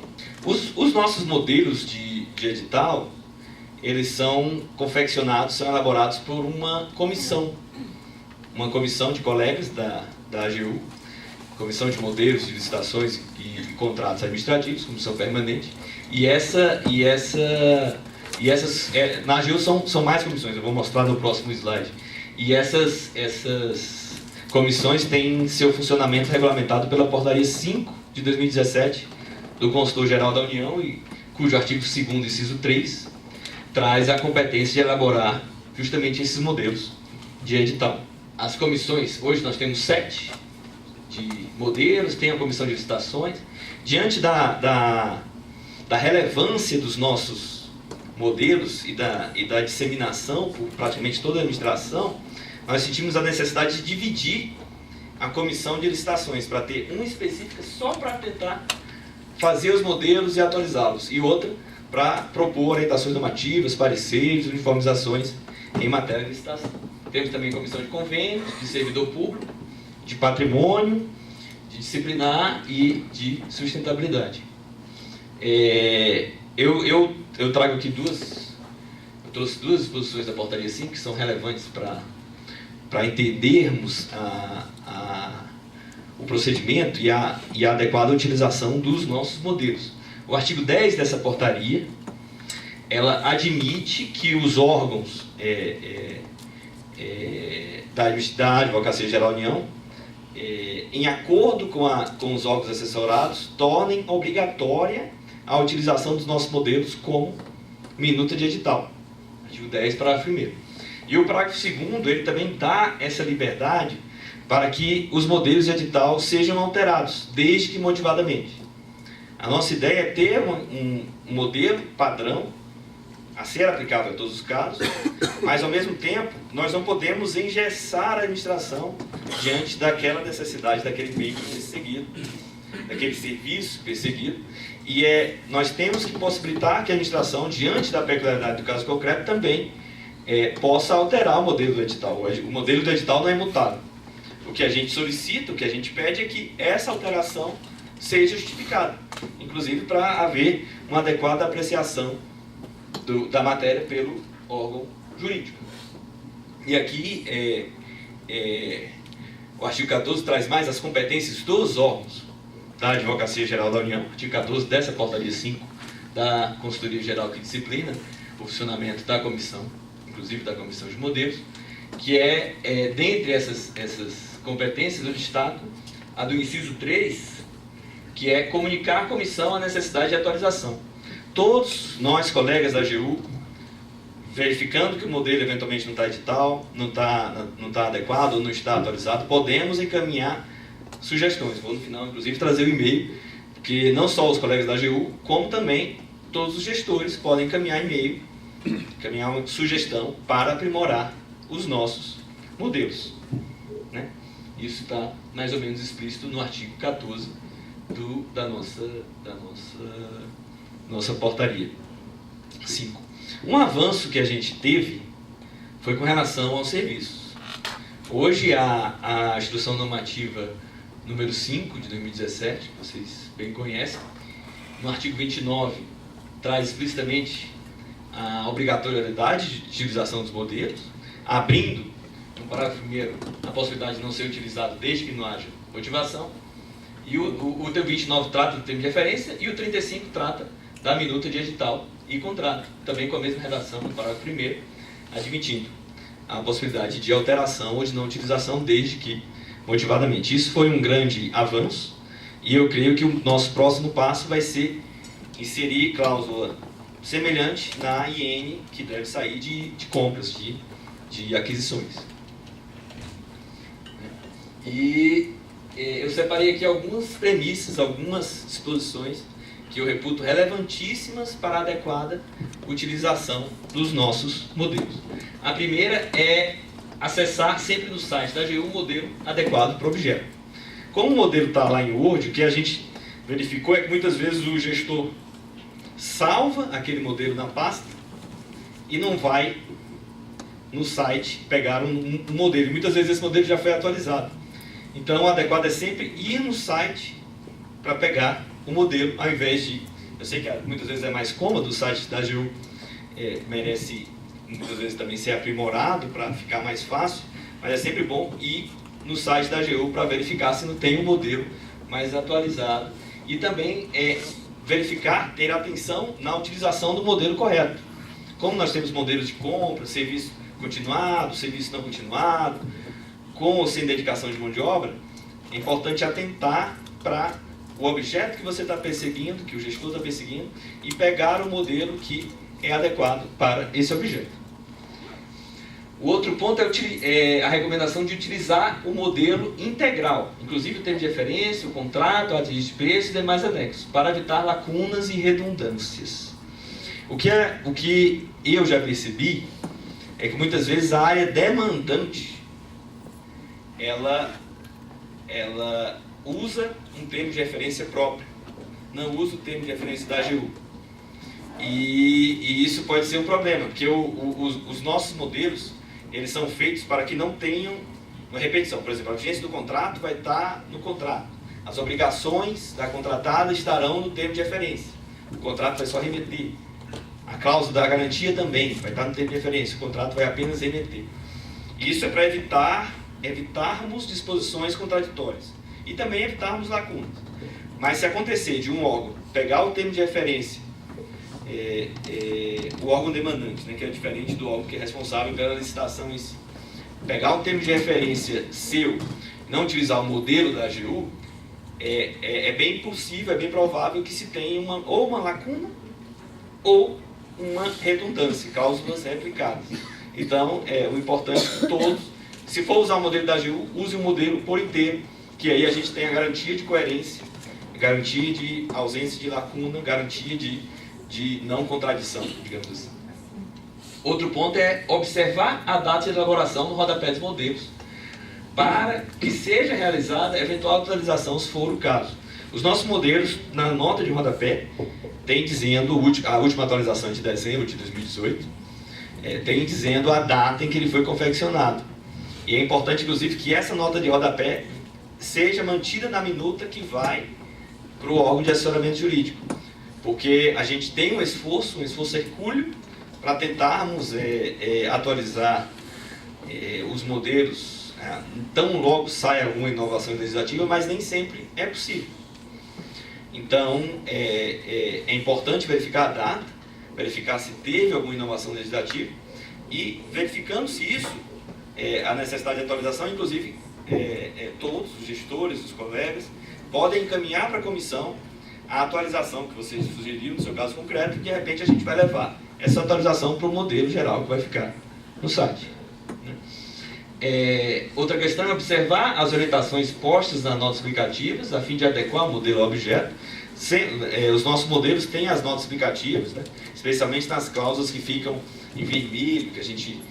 Os nossos modelos de edital, eles são confeccionados, são elaborados por uma comissão de colegas da AGU, Comissão de Modelos de Licitações e Contratos Administrativos, comissão permanente, e essas na AGU são mais comissões, eu vou mostrar no próximo slide. E essas comissões têm seu funcionamento regulamentado pela Portaria 5 de 2017 do Consultor-Geral da União, e cujo artigo 2º, inciso 3, traz a competência de elaborar justamente esses modelos de edital. As comissões, hoje nós temos 7 de modelos, tem a comissão de licitações. Diante da relevância dos nossos modelos e da disseminação por praticamente toda a administração, nós sentimos a necessidade de dividir a comissão de licitações para ter uma específica só para tentar fazer os modelos e atualizá-los, e outra para propor orientações normativas, pareceres, uniformizações em matéria de licitação. Temos também comissão de convênios, de servidor público, de patrimônio, de disciplinar e de sustentabilidade. Eu trago aqui eu trouxe duas exposições da Portaria 5 que são relevantes para entendermos o procedimento e a adequada utilização dos nossos modelos. O artigo 10 dessa portaria, ela admite que os órgãos da Advocacia Geral da União, em acordo com os órgãos assessorados, tornem obrigatória a utilização dos nossos modelos como minuta de edital. Artigo 10, parágrafo 1º. E o parágrafo 2º, ele também dá essa liberdade para que os modelos de edital sejam alterados, desde que motivadamente. A nossa ideia é ter um modelo padrão a ser aplicável a todos os casos, mas ao mesmo tempo nós não podemos engessar a administração diante daquela necessidade, daquele meio perseguido, daquele serviço perseguido, e nós temos que possibilitar que a administração, diante da peculiaridade do caso concreto, também possa alterar o modelo do edital. O modelo do edital não é mutável. O que a gente solicita, o que a gente pede é que essa alteração seja justificada, inclusive para haver uma adequada apreciação da matéria pelo órgão jurídico. E aqui o artigo 14 traz mais as competências dos órgãos da Advocacia Geral da União, artigo 14 dessa portaria 5 da Consultoria Geral que disciplina o funcionamento da comissão, inclusive da comissão de modelos, que dentre essas competências eu destaco a do inciso 3, que é comunicar à comissão a necessidade de atualização. Todos nós, colegas da AGU, verificando que o modelo eventualmente não está edital, não está adequado ou não está atualizado, podemos encaminhar sugestões. Vou no final, inclusive, trazer o e-mail, porque não só os colegas da AGU, como também todos os gestores podem encaminhar e-mail, encaminhar uma sugestão para aprimorar os nossos modelos, né? Isso está mais ou menos explícito no artigo 14 da nossa portaria 5. Um avanço que a gente teve foi com relação aos serviços. Hoje a Instrução Normativa número 5 de 2017, que vocês bem conhecem, no artigo 29 traz explicitamente a obrigatoriedade de utilização dos modelos, abrindo, no parágrafo 1º, a possibilidade de não ser utilizado desde que não haja motivação. E o 29 trata do termo de referência e o 35 trata da minuta de edital e contrato, também com a mesma redação no parágrafo 1º, admitindo a possibilidade de alteração ou de não utilização desde que motivadamente. Isso foi um grande avanço e eu creio que o nosso próximo passo vai ser inserir cláusula semelhante na IN que deve sair de compras, de aquisições. E eu separei aqui algumas premissas, algumas disposições que eu reputo relevantíssimas para a adequada utilização dos nossos modelos. A primeira é acessar sempre no site da AGU o modelo adequado para o objeto. Como o modelo está lá em Word, o que a gente verificou é que muitas vezes o gestor salva aquele modelo na pasta e não vai no site pegar um modelo. Muitas vezes esse modelo já foi atualizado. Então o adequado é sempre ir no site para pegar o modelo, ao invés de... Eu sei que muitas vezes é mais cômodo, o site da AGU merece muitas vezes também ser aprimorado para ficar mais fácil, mas é sempre bom ir no site da AGU para verificar se não tem um modelo mais atualizado. E também verificar, ter atenção na utilização do modelo correto. Como nós temos modelos de compra, serviço continuado, serviço não continuado, com ou sem dedicação de mão de obra, é importante atentar para o objeto que você está perseguindo, que o gestor está perseguindo, e pegar o modelo que é adequado para esse objeto. O outro ponto é a recomendação de utilizar o modelo integral, inclusive o termo de referência, o contrato, a atriz de preço e demais anexos, para evitar lacunas e redundâncias. O que eu já percebi é que muitas vezes a área demandante ela usa um termo de referência próprio, não usa o termo de referência da AGU. E isso pode ser um problema, porque os nossos modelos eles são feitos para que não tenham uma repetição. Por exemplo, a vigência do contrato vai estar no contrato. As obrigações da contratada estarão no termo de referência. O contrato vai só remeter. A cláusula da garantia também vai estar no termo de referência. O contrato vai apenas remeter. Isso é para evitarmos disposições contraditórias. E também evitarmos lacunas. Mas se acontecer de um órgão pegar o termo de referência, o órgão demandante, né, que é diferente do órgão que é responsável pela licitação em si, pegar o termo de referência seu, não utilizar o modelo da AGU, é bem possível, é bem provável que se tenha ou uma lacuna ou uma redundância, cláusulas replicadas. Então, o importante é que todos, se for usar o modelo da AGU, use o modelo por inteiro, que aí a gente tem a garantia de coerência, garantia de ausência de lacuna, garantia de não contradição, digamos assim. Outro ponto é observar a data de elaboração no rodapé dos modelos, para que seja realizada eventual atualização, se for o caso. Os nossos modelos, na nota de rodapé, tem dizendo, a última atualização de dezembro de 2018, tem dizendo a data em que ele foi confeccionado. E é importante, inclusive, que essa nota de rodapé seja mantida na minuta que vai para o órgão de assessoramento jurídico. Porque a gente tem um esforço hercúleo para tentarmos atualizar os modelos tão logo sai alguma inovação legislativa, mas nem sempre é possível. Então, é importante verificar a data, verificar se teve alguma inovação legislativa e, verificando se isso, a necessidade de atualização, inclusive, todos os gestores, os colegas, podem encaminhar para a comissão a atualização que vocês sugeriram, no seu caso concreto, e de repente a gente vai levar essa atualização para o modelo geral que vai ficar no site. Outra questão é observar as orientações postas nas notas explicativas, a fim de adequar o modelo ao objeto. Os nossos modelos têm as notas explicativas, né? Especialmente nas cláusulas que ficam em vermelho, que a gente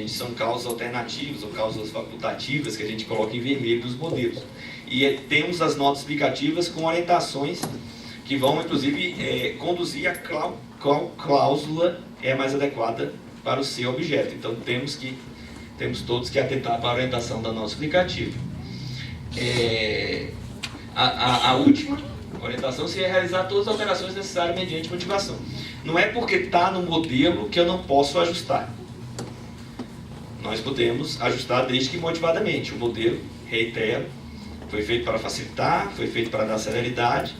são cláusulas alternativas ou cláusulas facultativas que a gente coloca em vermelho nos modelos. E temos as notas explicativas com orientações que vão, inclusive, conduzir a qual cláusula é mais adequada para o seu objeto. Então, temos todos que atentar para a orientação da nota explicativa. A última orientação seria realizar todas as alterações necessárias mediante motivação. Não é porque está no modelo que eu não posso ajustar. Nós podemos ajustar desde que motivadamente. O modelo, reitero, foi feito para facilitar, foi feito para dar celeridade,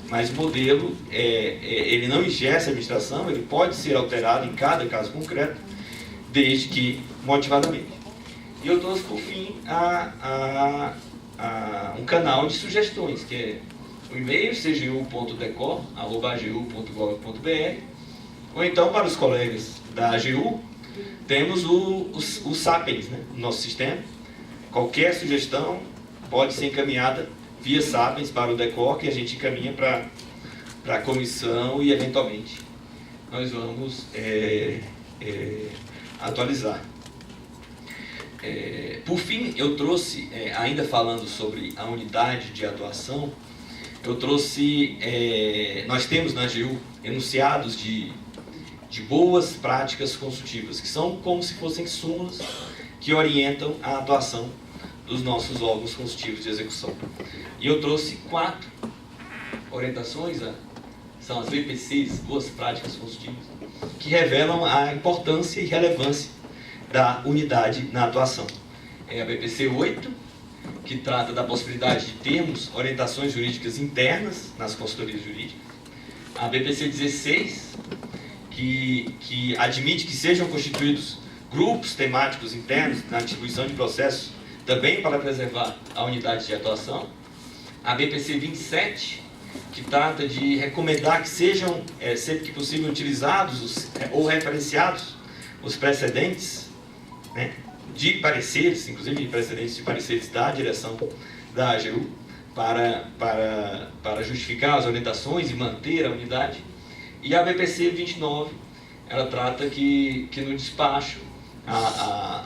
mas o modelo, ele não ingessa a administração, ele pode ser alterado em cada caso concreto, desde que motivadamente. E eu trouxe, por fim, um canal de sugestões, que é o e-mail cgu.decor@agu.gov.br, ou então, para os colegas da AGU, temos o Sapiens, né, no nosso sistema. Qualquer sugestão pode ser encaminhada via Sapiens para o Decor, que a gente encaminha para a comissão e, eventualmente, nós vamos atualizar. Por fim, eu trouxe, ainda falando sobre a unidade de atuação, eu trouxe, nós temos na AGU enunciados de boas práticas consultivas, que são como se fossem súmulas que orientam a atuação dos nossos órgãos consultivos de execução. E eu trouxe 4 orientações, são as BPCs, boas práticas consultivas, que revelam a importância e relevância da unidade na atuação. A BPC 8, que trata da possibilidade de termos orientações jurídicas internas nas consultorias jurídicas. A BPC 16, que admite que sejam constituídos grupos temáticos internos na distribuição de processos, também para preservar a unidade de atuação. A BPC 27, que trata de recomendar que sejam, sempre que possível, utilizados ou referenciados os precedentes, né, de pareceres, inclusive precedentes de pareceres da direção da AGU, para justificar as orientações e manter a unidade. E a BPC 29, ela trata que no despacho,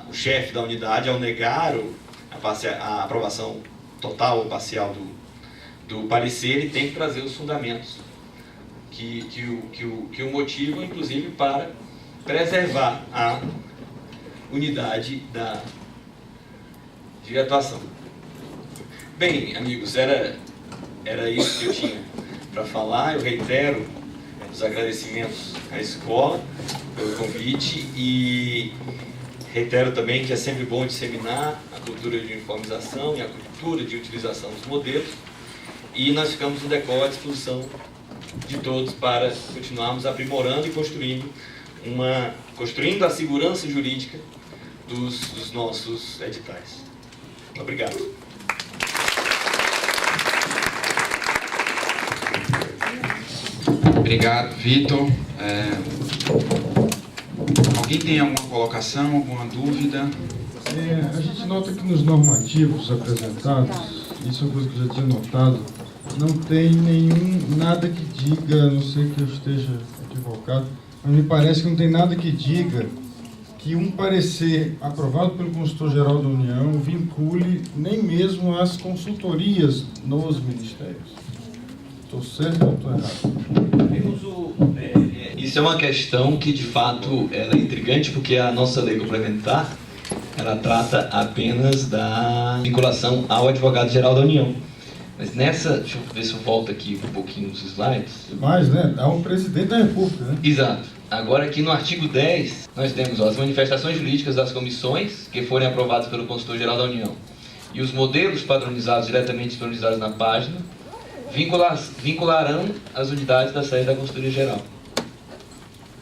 o chefe da unidade, ao negar a aprovação total ou parcial do parecer, ele tem que trazer os fundamentos que o motivam, inclusive, para preservar a unidade de atuação. Bem, amigos, era isso que eu tinha para falar. Eu reitero os agradecimentos à escola pelo convite e reitero também que é sempre bom disseminar a cultura de uniformização e a cultura de utilização dos modelos, e nós ficamos no Decor à disposição de todos para continuarmos aprimorando e construindo a segurança jurídica dos nossos editais. Obrigado. Obrigado, Vitor. Alguém tem alguma colocação, alguma dúvida? A gente nota que nos normativos apresentados, isso é uma coisa que eu já tinha notado, não tem nada que diga, a não ser que eu esteja equivocado, mas me parece que não tem nada que diga que um parecer aprovado pelo Consultor-Geral da União vincule nem mesmo as consultorias nos ministérios. Estou certo ou estou errado? Isso é uma questão que, de fato, ela é intrigante, porque a nossa lei complementar, ela trata apenas da vinculação ao advogado-geral da União. Mas nessa, deixa eu ver se eu volto aqui um pouquinho nos slides. Mas, né, há um presidente da República, né? Exato. Agora aqui no artigo 10, nós temos as manifestações jurídicas das comissões que forem aprovadas pelo Consultor-Geral da União e os modelos padronizados, diretamente disponibilizados na página, vincularão as unidades da sede da Consultoria Geral.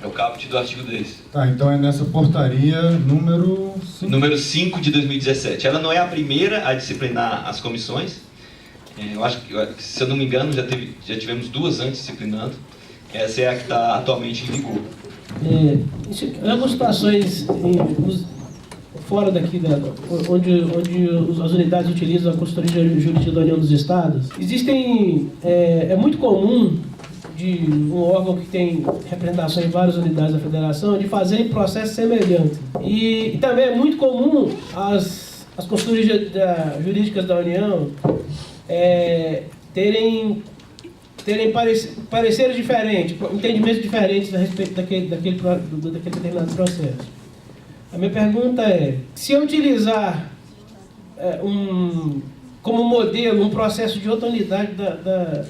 É o caput do artigo 10. Tá, então é nessa portaria número 5. Número 5 de 2017. Ela não é a primeira a disciplinar as comissões. Eu acho que, se eu não me engano, já tivemos 2 antes disciplinando. Essa é a que está atualmente em vigor. Em algumas situações fora daqui, onde as unidades utilizam a consultoria jurídica da União dos Estados, é muito comum de um órgão que tem representação em várias unidades da federação de fazerem processos semelhantes. E também é muito comum as consultorias jurídicas da União terem pareceres diferentes, entendimentos diferentes a respeito daquele determinado processo. A minha pergunta é, se eu utilizar como modelo um processo de outra unidade da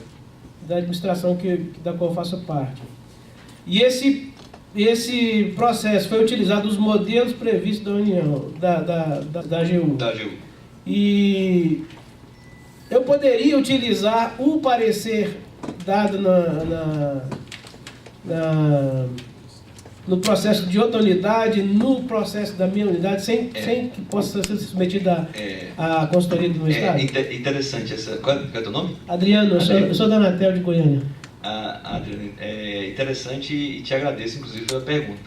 administração da qual eu faço parte, e esse processo foi utilizado os modelos previstos da União, da AGU. E eu poderia utilizar o parecer dado no processo de outra unidade, no processo da minha unidade, sem que possa ser submetida à consultoria do meu Estado? Interessante essa... Qual é o teu nome? Adriano, eu sou da Anatel de Goiânia. Adriano, é interessante e te agradeço, inclusive, pela pergunta.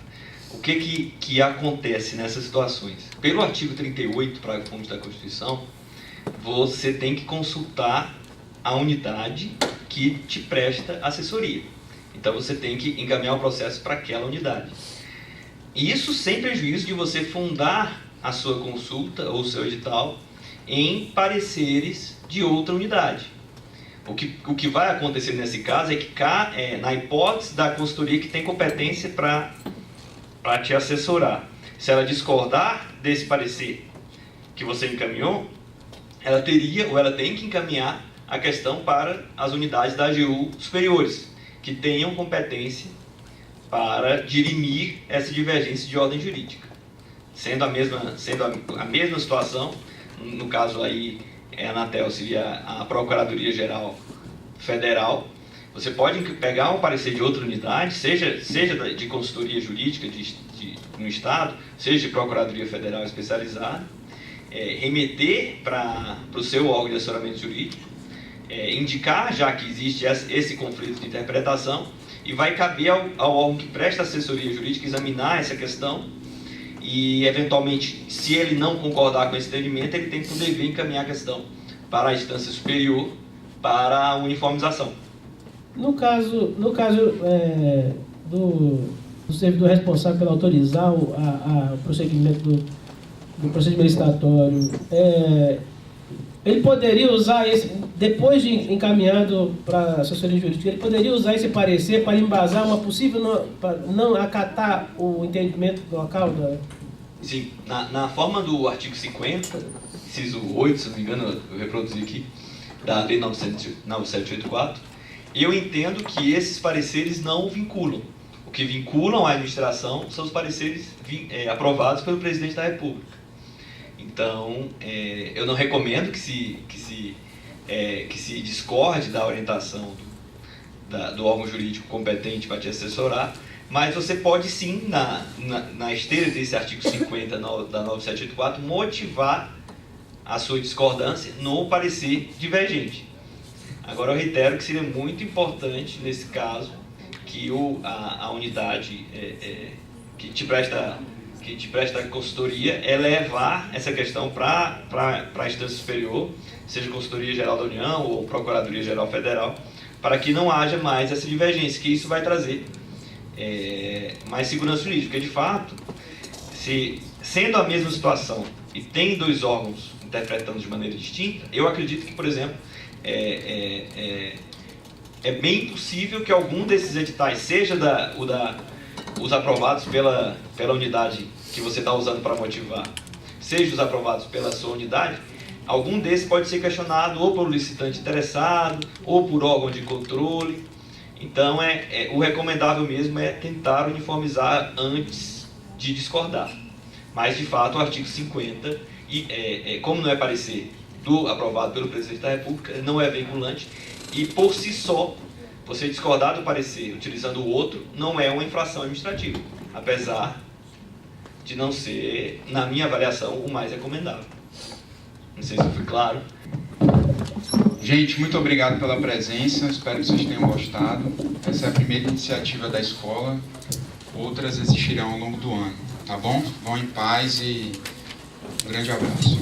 O que acontece nessas situações? Pelo artigo 38, parágrafo 1 da Constituição, você tem que consultar a unidade que te presta assessoria. Então você tem que encaminhar o processo para aquela unidade. E isso sem prejuízo de você fundar a sua consulta ou o seu edital em pareceres de outra unidade. O que vai acontecer nesse caso é que na hipótese da consultoria que tem competência para te assessorar, se ela discordar desse parecer que você encaminhou, ela tem que encaminhar a questão para as unidades da AGU superiores, que tenham competência para dirimir essa divergência de ordem jurídica. Sendo a mesma situação, no caso aí, a Anatel seria a Procuradoria-Geral Federal, você pode pegar um parecer de outra unidade, seja de consultoria jurídica no Estado, seja de Procuradoria Federal especializada, remeter para o seu órgão de assessoramento jurídico, indicar, já que existe esse conflito de interpretação, e vai caber ao órgão que presta assessoria jurídica examinar essa questão e, eventualmente, se ele não concordar com esse entendimento, ele tem por dever encaminhar a questão para a instância superior para a uniformização. No caso do servidor responsável por autorizar o prosseguimento do procedimento licitatório, ele poderia usar depois de encaminhado para a assessoria jurídica, ele poderia usar esse parecer para embasar uma possível, para não acatar o entendimento local? Sim, na forma do artigo 50, inciso 8, se não me engano, eu reproduzi aqui, da Lei 9784, eu entendo que esses pareceres não o vinculam. O que vinculam a administração são os pareceres aprovados pelo Presidente da República. Então, eu não recomendo que se discorde da orientação do órgão jurídico competente para te assessorar, mas você pode sim, na esteira desse artigo 50 da 9784, motivar a sua discordância no parecer divergente. Agora, eu reitero que seria muito importante, nesse caso, que a unidade que te presta a consultoria levar essa questão para a instância superior, seja Consultoria Geral da União ou Procuradoria Geral Federal, para que não haja mais essa divergência, que isso vai trazer mais segurança jurídica. Porque, de fato, sendo a mesma situação e tem 2 órgãos interpretando de maneira distinta, eu acredito que, por exemplo, é bem possível que algum desses editais, seja os aprovados pela unidade que você está usando para motivar, seja os aprovados pela sua unidade, algum desses pode ser questionado ou por licitante interessado, ou por órgão de controle. Então, o recomendável mesmo é tentar uniformizar antes de discordar. Mas, de fato, o artigo 50, como não é parecer aprovado pelo Presidente da República, não é vinculante, e, por si só, você discordar do parecer utilizando o outro não é uma infração administrativa, apesar de não ser, na minha avaliação, o mais recomendável. Não sei se eu fui claro. Gente, muito obrigado pela presença, espero que vocês tenham gostado. Essa é a primeira iniciativa da escola, outras existirão ao longo do ano, tá bom? Vão em paz e um grande abraço.